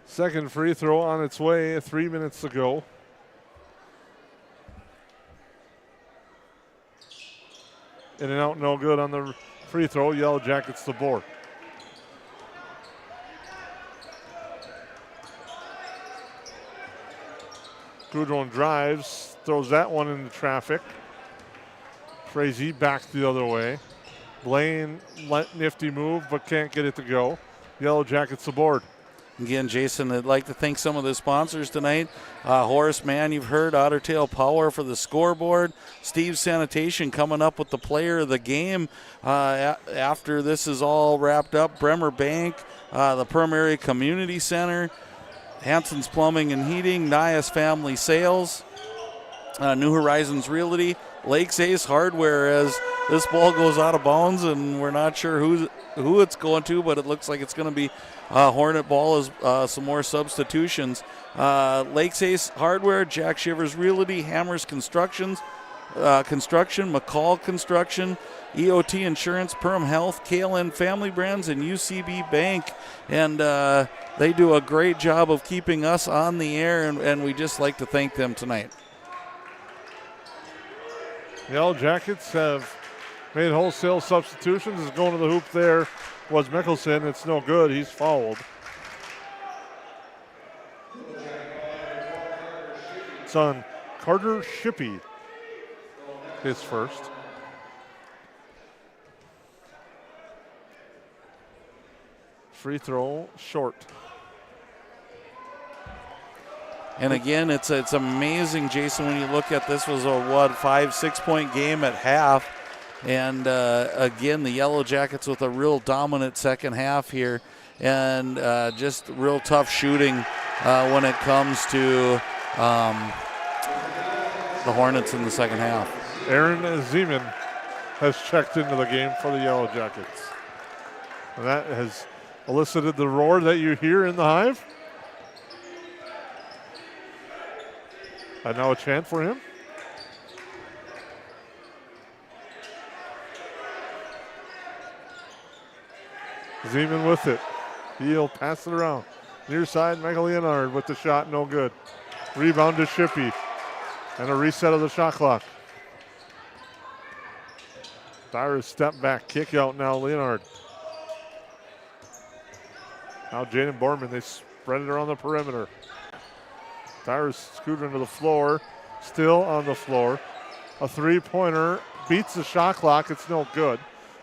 Speaker 1: Second free throw on its way, 3 minutes to go. In and out, no good on the free throw. Yellow Jackets the board. Goudron drives, throws that one into traffic. Frazee back the other way. Blaine, nifty move, but can't get it to go. Yellow Jackets the board.
Speaker 2: Again, Jason, I'd like to thank some of the sponsors tonight. Horace Mann, you've heard, Otter Tail Power for the scoreboard. Steve Sanitation coming up with the player of the game. After this is all wrapped up, Bremer Bank, the Perham Area Community Center, Hanson's Plumbing and Heating, Nias Family Sales, New Horizons Realty, Lakes Ace Hardware, as this ball goes out of bounds, and we're not sure who it's going to, but it looks like it's going to be Hornet ball as some more substitutions. Lakes Ace Hardware, Jack Shivers Realty, Hammers Construction, McCall Construction, EOT Insurance, Perham Health, KLN Family Brands, and UCB Bank. And they do a great job of keeping us on the air, and we just like to thank them tonight.
Speaker 1: The Yellow Jackets have made wholesale substitutions. Is going to the hoop there was Mickelson. It's no good. He's fouled. It's on Carter Shippey, his first. Free throw short.
Speaker 2: And again, it's amazing, Jason, when you look at this was a 5-6 point game at half. And again, the Yellow Jackets with a real dominant second half here, and just real tough shooting when it comes to the Hornets in the second half.
Speaker 1: Aaron Zeman has checked into the game for the Yellow Jackets. And that has elicited the roar that you hear in the Hive. And now a chant for him. Zeman with it. He'll pass it around. Near side, Michael Leonard with the shot, no good. Rebound to Shippey. And a reset of the shot clock. Tyrus step back, kick out now, Leonard. Now Jaden Borman, they spread it around the perimeter. Tyrus scooted into the floor, still on the floor. A three-pointer beats the shot clock, it's no good.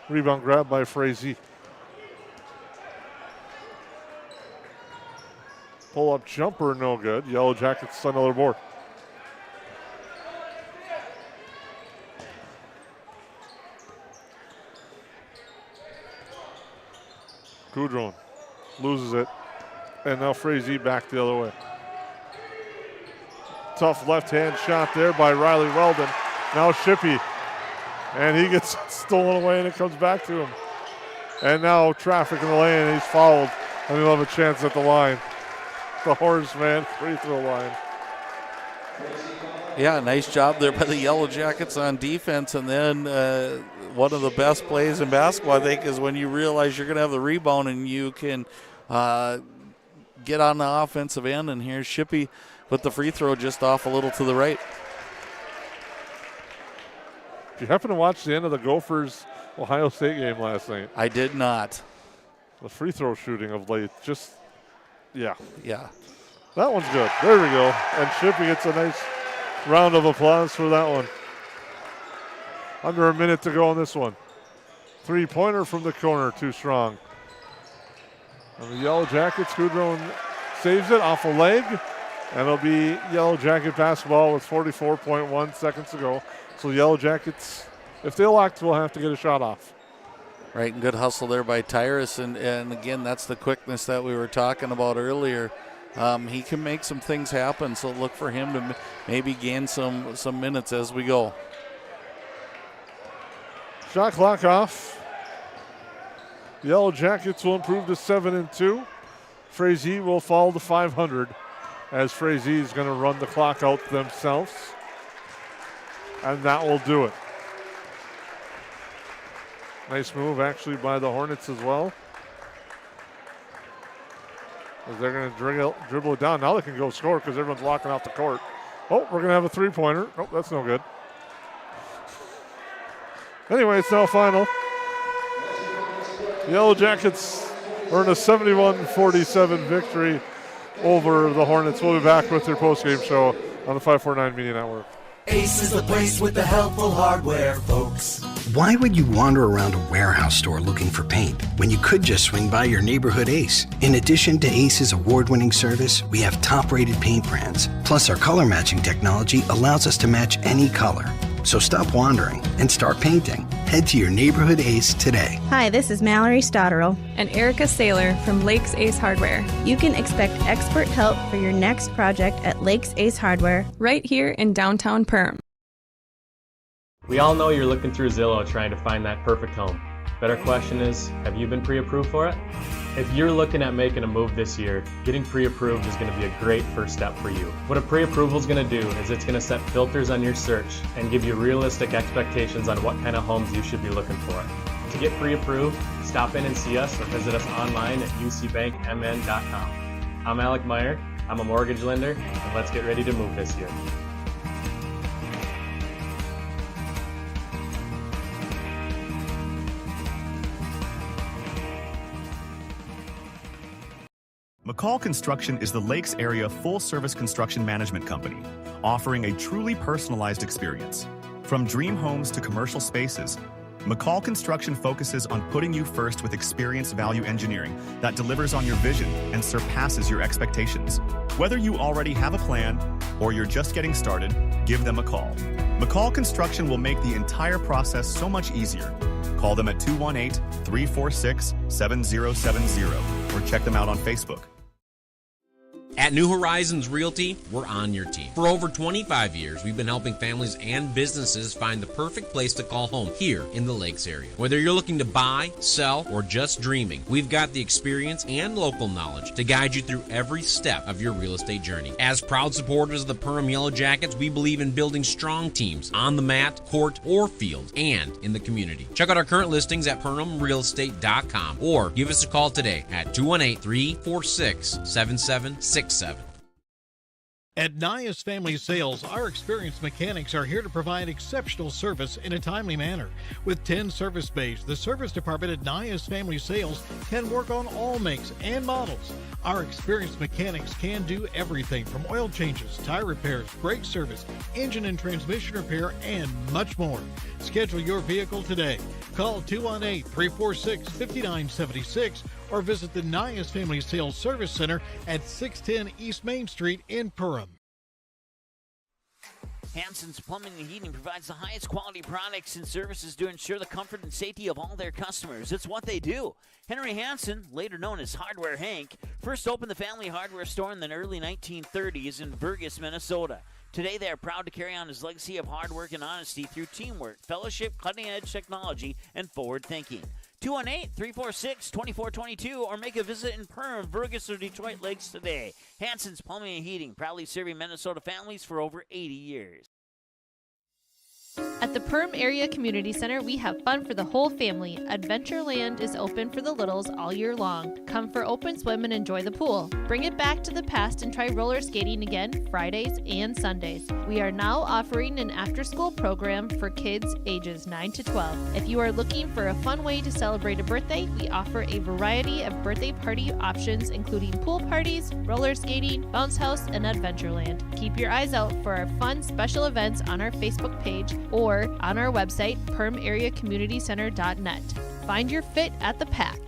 Speaker 1: Rebound grabbed by Frazee. Pull-up jumper, no good. Yellow Jackets on another board. Goudron loses it. And now Frazee back the other way. Tough left-hand shot there by Riley Weldon. Now Shippey And he gets stolen away, and it comes back to him. And now traffic in the lane, and he's fouled. And he'll have a chance at the line. The Horseman free throw line.
Speaker 2: Yeah, nice job there by the Yellow Jackets on defense. And then one of the best plays in basketball, I think, is when you realize you're going to have the rebound and you can get on the offensive end. And here's Shippey with the free throw just off a little to the right.
Speaker 1: Did you happen to watch the end of the Gophers Ohio State game last night?
Speaker 2: I did not.
Speaker 1: The free throw shooting of late, just, yeah.
Speaker 2: Yeah.
Speaker 1: That one's good. There we go. And Shippey gets a nice round of applause for that one. Under a minute to go on this one. Three-pointer from the corner, too strong. And the Yellow Jackets, Goudreau saves it off a leg. And it'll be Yellow Jacket basketball with 44.1 seconds to go. So Yellow Jackets, if they elect, will have to get a shot off.
Speaker 2: Right, and good hustle there by Tyrus. And again, that's the quickness that we were talking about earlier. He can make some things happen, so look for him to maybe gain some minutes as we go.
Speaker 1: Shot clock off. Yellow Jackets will improve to 7-2. Frazee will fall to 500 as Frazee is going to run the clock out themselves. And that will do it. Nice move actually by the Hornets as well. As they're going to dribble it down. Now they can go score because everyone's locking off the court. Oh, we're going to have a three-pointer. Oh, that's no good. Anyway, it's now final. Yellow Jackets earn a 71-47 victory over the Hornets. We'll be back with your postgame show on the 549 Media Network.
Speaker 7: Ace is the place with the helpful hardware, folks.
Speaker 22: Why would you wander around a warehouse store looking for paint when you could just swing by your neighborhood Ace? In addition to Ace's award-winning service, we have top-rated paint brands. Plus, our color matching technology allows us to match any color. So stop wandering and start painting. Head to your neighborhood Ace today.
Speaker 23: Hi, this is Mallory Stotterell
Speaker 8: and Erica Saylor from Lakes Ace Hardware.
Speaker 23: You can expect expert help for your next project at Lakes Ace Hardware,
Speaker 8: right here in downtown Perham.
Speaker 5: We all know you're looking through Zillow trying to find that perfect home. Better question is, have you been pre-approved for it? If you're looking at making a move this year, getting pre-approved is going to be a great first step for you. What a pre-approval is going to do is it's going to set filters on your search and give you realistic expectations on what kind of homes you should be looking for. To get pre-approved, stop in and see us or visit us online at ucbankmn.com. I'm Alec Meyer, I'm a mortgage lender, and let's get ready to move this year.
Speaker 10: McCall Construction is the Lakes area full-service construction management company, offering a truly personalized experience. From dream homes to commercial spaces, McCall Construction focuses on putting you first with experienced value engineering that delivers on your vision and surpasses your expectations. Whether you already have a plan or you're just getting started, give them a call. McCall Construction will make the entire process so much easier. Call them at 218-346-7070 or check them out on Facebook.
Speaker 16: At New Horizons Realty, we're on your team. For over 25 years, we've been helping families and businesses find the perfect place to call home here in the Lakes area. Whether you're looking to buy, sell, or just dreaming, we've got the experience and local knowledge to guide you through every step of your real estate journey. As proud supporters of the Perham Yellowjackets, we believe in building strong teams on the mat, court, or field, and in the community. Check out our current listings at perhamrealestate.com or give us a call today at 218-346-7767.
Speaker 24: At Nias Family Sales, our experienced mechanics are here to provide exceptional service in a timely manner. With 10 service bays, the service department at Nias Family Sales can work on all makes and models. Our experienced mechanics can do everything from oil changes, tire repairs, brake service, engine and transmission repair, and much more. Schedule your vehicle today. Call 218-346-5976 or visit the Nias Family Sales Service Center at 610 East Main Street in Perham.
Speaker 9: Hanson's Plumbing and Heating provides the highest quality products and services to ensure the comfort and safety of all their customers. It's what they do. Henry Hansen, later known as Hardware Hank, first opened the family hardware store in the early 1930s in Burgess, Minnesota. Today, they are proud to carry on his legacy of hard work and honesty through teamwork, fellowship, cutting-edge technology, and forward thinking. 218-346-2422 or make a visit in Perham, Vergas, or Detroit Lakes today. Hansen's Plumbing and Heating, proudly serving Minnesota families for over 80 years.
Speaker 13: At the Perham Area Community Center, we have fun for the whole family. Adventureland is open for the littles all year long. Come for open swim and enjoy the pool. Bring it back to the past and try roller skating again Fridays and Sundays. We are now offering an after-school program for kids ages 9 to 12. If you are looking for a fun way to celebrate a birthday, we offer a variety of birthday party options, including pool parties, roller skating, bounce house, and Adventureland. Keep your eyes out for our fun special events on our Facebook page or on our website, permareacommunitycenter.net. Find your fit at the Pack.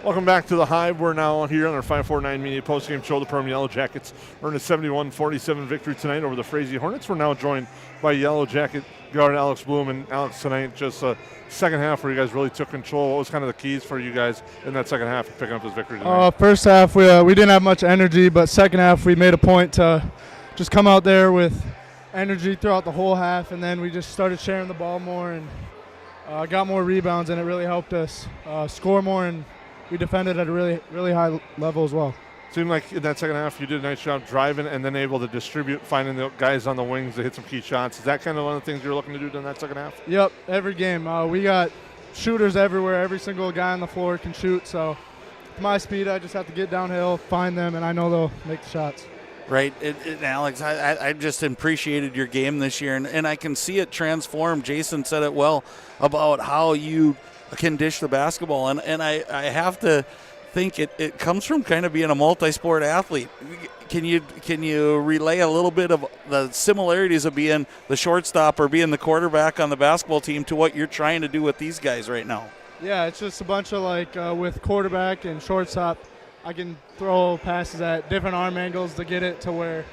Speaker 1: Welcome back to the Hive. We're now here on our 549 Media postgame show. The Perham Yellowjackets earned a 71-47 victory tonight over the Frazee Hornets. We're now joined by Yellow Jacket guard Alex Bloom. And Alex, tonight, just a second half where you guys really took control. What was kind of the keys for you guys in that second half of picking up this victory tonight?
Speaker 15: First half, we didn't have much energy, but second half, we made a point to just come out there with energy throughout the whole half, and then we just started sharing the ball more and got more rebounds, and it really helped us score more, and we defended at a really, really high level as well.
Speaker 1: Seemed like in that second half you did a nice job driving and then able to distribute, finding the guys on the wings to hit some key shots. Is that kind of one of the things you're looking to do in that second half?
Speaker 15: Yep, every game. We got shooters everywhere. Every single guy on the floor can shoot, so with my speed, I just have to get downhill, find them, and I know they'll make the shots.
Speaker 2: Right, Alex, I just appreciated your game this year, and I can see it transform. Jason said it well about how you can dish the basketball, and I have to think it comes from kind of being a multi-sport athlete. Can you relay a little bit of the similarities of being the shortstop or being the quarterback on the basketball team to what you're trying to do with these guys right now?
Speaker 15: Yeah, it's just a bunch of with quarterback and shortstop, I can throw passes at different arm angles to get it to where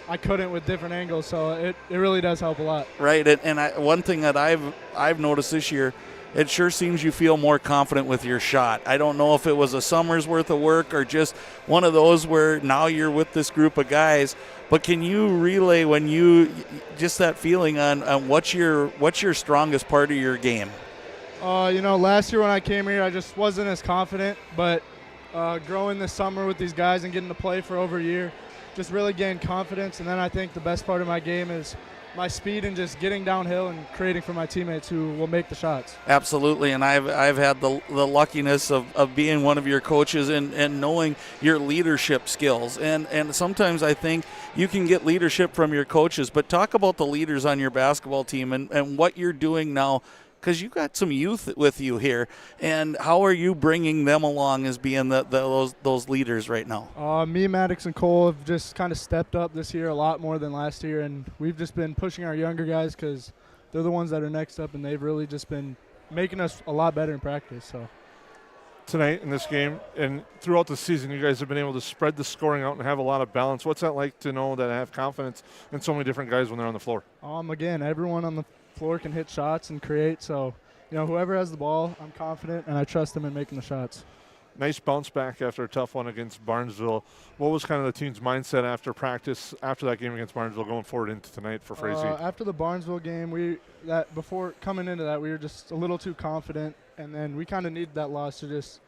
Speaker 15: I couldn't with different angles, so it really does help a lot.
Speaker 2: Right, and one thing that I've noticed this year, it sure seems you feel more confident with your shot. I don't know if it was a summer's worth of work or just one of those where now you're with this group of guys, but can you relay when just that feeling on what's your strongest part of your game?
Speaker 15: Last year when I came here, I just wasn't as confident, but growing this summer with these guys and getting to play for over a year, just really gained confidence. And then I think the best part of my game is my speed and just getting downhill and creating for my teammates who will make the shots.
Speaker 2: Absolutely, and I've had the luckiness of being one of your coaches and knowing your leadership skills. And sometimes I think you can get leadership from your coaches, but talk about the leaders on your basketball team and what you're doing now, because you've got some youth with you here, and how are you bringing them along as being those leaders right now?
Speaker 15: Me, Maddox, and Cole have just kind of stepped up this year a lot more than last year, and we've just been pushing our younger guys because they're the ones that are next up, and they've really just been making us a lot better in practice. So
Speaker 1: tonight in this game and throughout the season, you guys have been able to spread the scoring out and have a lot of balance. What's that like to know that I have confidence in so many different guys when they're on the floor?
Speaker 15: Again, everyone on the floor can hit shots and create, so whoever has the ball, I'm confident and I trust them in making the shots.
Speaker 1: Nice bounce back after a tough one against Barnesville. What was kind of the team's mindset after practice, after that game against Barnesville, going forward into tonight for Frazee?
Speaker 15: After the Barnesville game, before coming into that, we were just a little too confident, and then we kind of needed that loss to just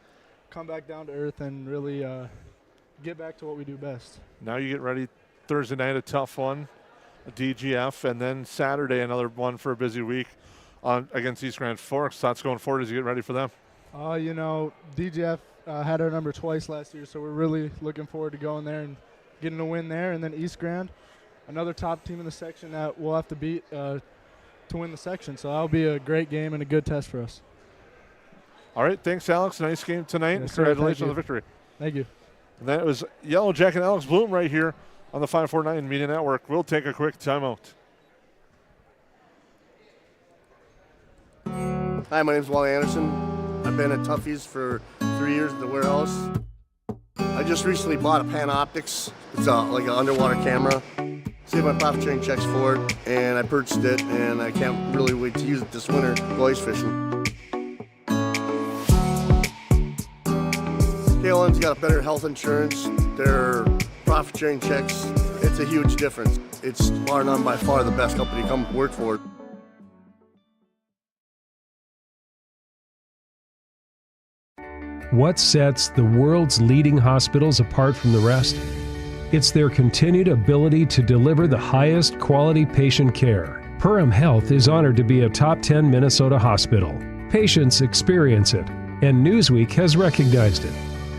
Speaker 15: come back down to earth and really get back to what we do best.
Speaker 1: Now you get ready Thursday night, a tough one, a DGF, and then Saturday another one for a busy week against East Grand Forks. Thoughts going forward as you get ready for them?
Speaker 15: DGF had our number twice last year, so we're really looking forward to going there and getting a win there. And then East Grand, another top team in the section that we'll have to beat to win the section. So that'll be a great game and a good test for us.
Speaker 1: All right, thanks, Alex. Nice game tonight.
Speaker 15: Yes,
Speaker 1: congratulations on the victory.
Speaker 15: Thank you.
Speaker 1: And that was Yellow Jacket Alex Bloom right here on the 549 Media Network. We'll take a quick timeout.
Speaker 20: Hi, my name's Wally Anderson. I've been at Tuffy's for 3 years at the warehouse. I just recently bought a Panoptics. It's like an underwater camera. Saved my profit sharing checks for it, and I purchased it, and I can't really wait to use it this winter go ice fishing. KLM's got a better health insurance. Their profit sharing checks, It's a huge difference. It's bar none by far the best company to come work for.
Speaker 14: What sets the world's leading hospitals apart from the rest? It's their continued ability to deliver the highest quality patient care. Perham Health is honored to be a top 10 Minnesota hospital. Patients experience it, and Newsweek has recognized it.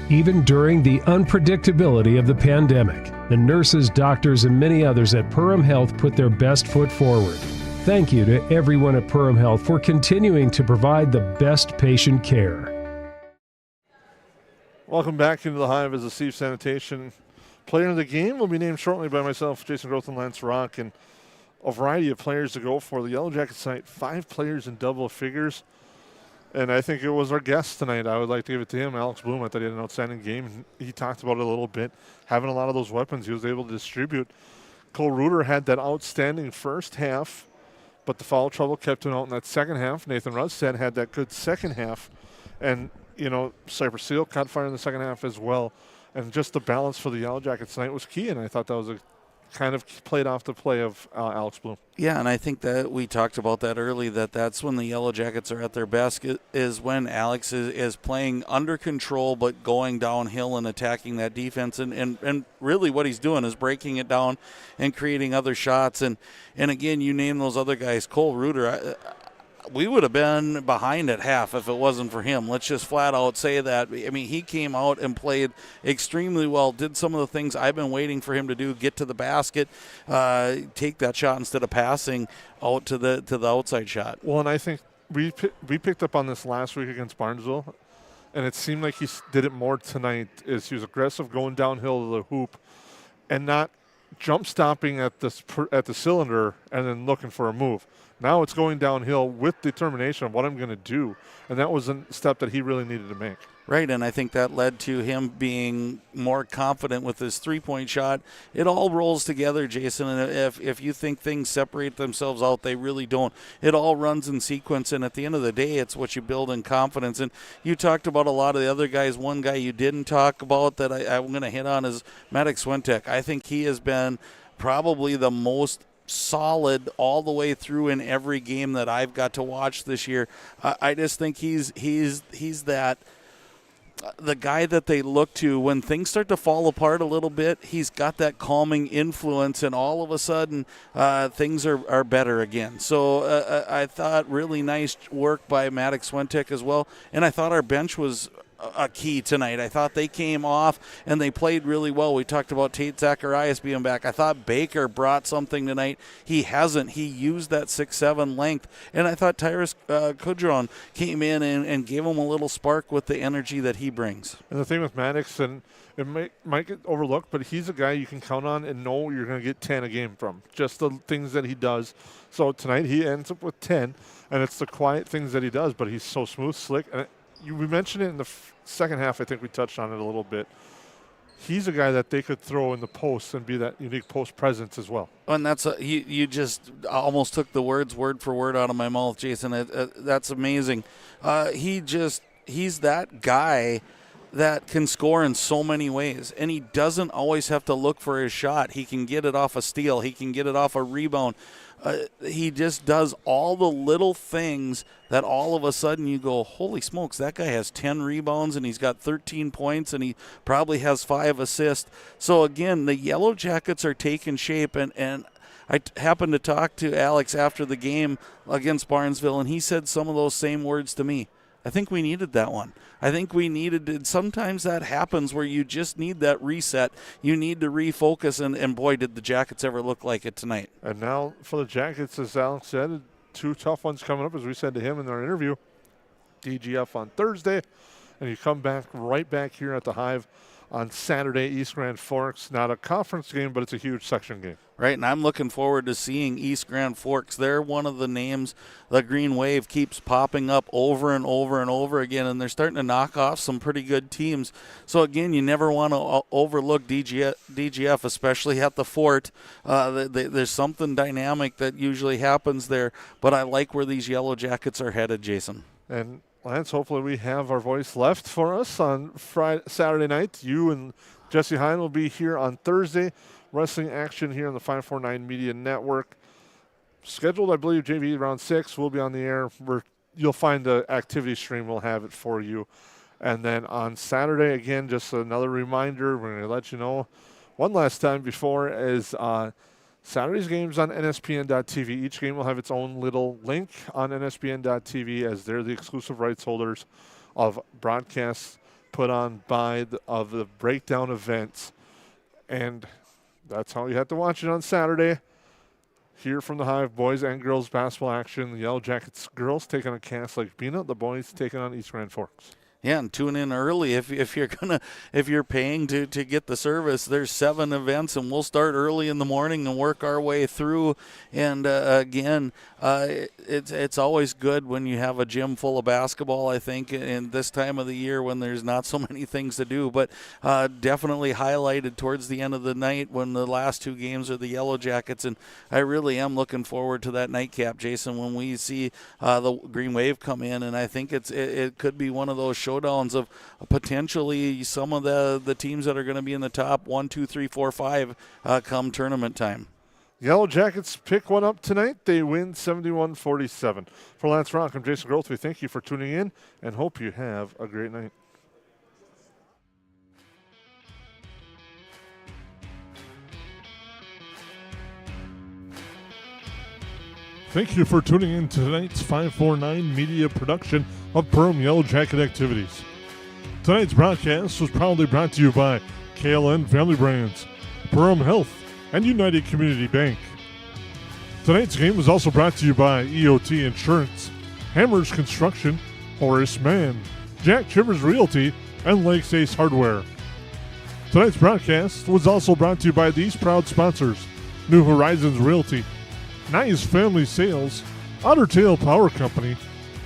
Speaker 14: Even during the unpredictability of the pandemic, the nurses, doctors, and many others at Perham Health put their best foot forward. Thank you to everyone at Perham Health for continuing to provide the best patient care.
Speaker 1: Welcome back into the Hive as the Steve Sanitation player of the game will be named shortly by myself, Jason Groth, and Lance Rock, and a variety of players to go for. The Yellow Jackets tonight, 5 players in double figures, and I think it was our guest tonight. I would like to give it to him, Alex Bloom. I thought he had an outstanding game. He talked about it a little bit, having a lot of those weapons he was able to distribute. Cole Reuter had that outstanding first half, but the foul trouble kept him out in that second half. Nathan Rustad had that good second half, and Cypress Seal caught fire in the second half as well. And just the balance for the Yellow Jackets tonight was key, and I thought that was a kind of played off the play of Alex Bloom.
Speaker 2: Yeah, and I think that we talked about that early, that's when the Yellow Jackets are at their best, is when Alex is playing under control but going downhill and attacking that defense. And really what he's doing is breaking it down and creating other shots. And again, you name those other guys. Cole Reuter, we would have been behind at half if it wasn't for him. Let's just flat out say that. I mean, he came out and played extremely well, did some of the things I've been waiting for him to do, get to the basket, take that shot instead of passing out to the outside shot.
Speaker 1: Well, and I think we picked up on this last week against Barnesville, and it seemed like he did it more tonight. Is he was aggressive going downhill to the hoop and not jump stopping at the cylinder and then looking for a move. Now it's going downhill with determination of what I'm going to do, and that was a step that he really needed to make.
Speaker 2: Right, and I think that led to him being more confident with his three-point shot. It all rolls together, Jason, and if you think things separate themselves out, they really don't. It all runs in sequence, and at the end of the day, it's what you build in confidence. And you talked about a lot of the other guys. One guy you didn't talk about that I'm going to hit on is Maddox Swintek. I think he has been probably the most solid all the way through in every game that I've got to watch this year. I just think he's that the guy that they look to when things start to fall apart a little bit. He's got that calming influence, and all of a sudden things are better again. So I thought really nice work by Maddox Swintek as well, and I thought our bench was a key tonight. I thought they came off and they played really well. We talked about Tate Zacharias being back. I thought Baker brought something tonight. He hasn't. He used that 6'7" length. And I thought Tyrus Kudron came in and gave him a little spark with the energy that he brings.
Speaker 1: And the thing with Maddox, and it might get overlooked, but he's a guy you can count on and know you're going to get 10 a game from. Just the things that he does. So tonight he ends up with 10, and it's the quiet things that he does, but he's so smooth, slick, and we mentioned it in the second half. I think we touched on it a little bit. He's a guy that they could throw in the post and be that unique post presence as well.
Speaker 2: And that's you just almost took the words word for word out of my mouth, Jason. That's amazing. He's that guy that can score in so many ways, and he doesn't always have to look for his shot. He can get it off a steal. He can get it off a rebound. He just does all the little things that all of a sudden you go, holy smokes, that guy has 10 rebounds and he's got 13 points and he probably has 5 assists. So again, the Yellow Jackets are taking shape, and I happened to talk to Alex after the game against Barnesville, and he said some of those same words to me. I think we needed that one. I think we needed it. Sometimes that happens where you just need that reset. You need to refocus, and boy, did the Jackets ever look like it tonight.
Speaker 1: And now for the Jackets, as Alex said, 2 tough ones coming up, as we said to him in our interview. DGF on Thursday, and you come back right back here at the Hive on Saturday, East Grand Forks. Not a conference game, but it's a huge section game.
Speaker 2: Right, and I'm looking forward to seeing East Grand Forks. They're one of the names the Green Wave keeps popping up over and over and over again, and they're starting to knock off some pretty good teams. So, again, you never want to overlook DGF, especially at the Fort. There's something dynamic that usually happens there, but I like where these Yellow Jackets are headed, Jason.
Speaker 1: And Lance, hopefully we have our voice left for us on Saturday night. You and Jesse Hine will be here on Thursday wrestling action here on the 549 Media Network. Scheduled, I believe, JV around 6. We'll be on the air. You'll find the activity stream. We'll have it for you. And then on Saturday, again, just another reminder, we're going to let you know one last time before is Saturday's games on NSPN.TV. Each game will have its own little link on NSPN.TV as they're the exclusive rights holders of broadcasts put on by the breakdown events. And that's how you have to watch it on Saturday. Here from the Hive, boys and girls basketball action. The Yellowjackets girls taking on Cass Lake Bena. The boys taking on East Grand Forks.
Speaker 2: Yeah, and tune in early if you're paying to get the service. There's 7 events, and we'll start early in the morning and work our way through. And again, it's always good when you have a gym full of basketball, I think, in this time of the year when there's not so many things to do. But definitely highlighted towards the end of the night when the last 2 games are the Yellowjackets. And I really am looking forward to that nightcap, Jason, when we see the Green Wave come in. And I think it could be one of those showdowns of potentially some of the teams that are going to be in the top 1, 2, 3, 4, 5 come tournament time.
Speaker 1: Yellow Jackets pick one up tonight. They win 71-47. For Lance Rock, I'm Jason Groth. We thank you for tuning in and hope you have a great night. Thank you for tuning in to tonight's 549 media production of Perham Yellowjacket activities. Tonight's broadcast was proudly brought to you by KLN Family Brands, Perham Health, and United Community Bank. Tonight's game was also brought to you by EOT Insurance, Hammers Construction, Horace Mann, Jack Chivers Realty, and Lakes Ace Hardware. Tonight's broadcast was also brought to you by these proud sponsors: New Horizons Realty, Nice Family Sales, Otter Tail Power Company,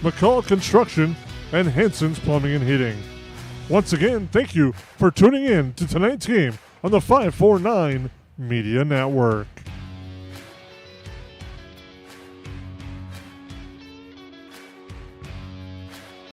Speaker 1: McCall Construction, and Hanson's Plumbing and Heating. Once again, thank you for tuning in to tonight's game on the 549 Media Network.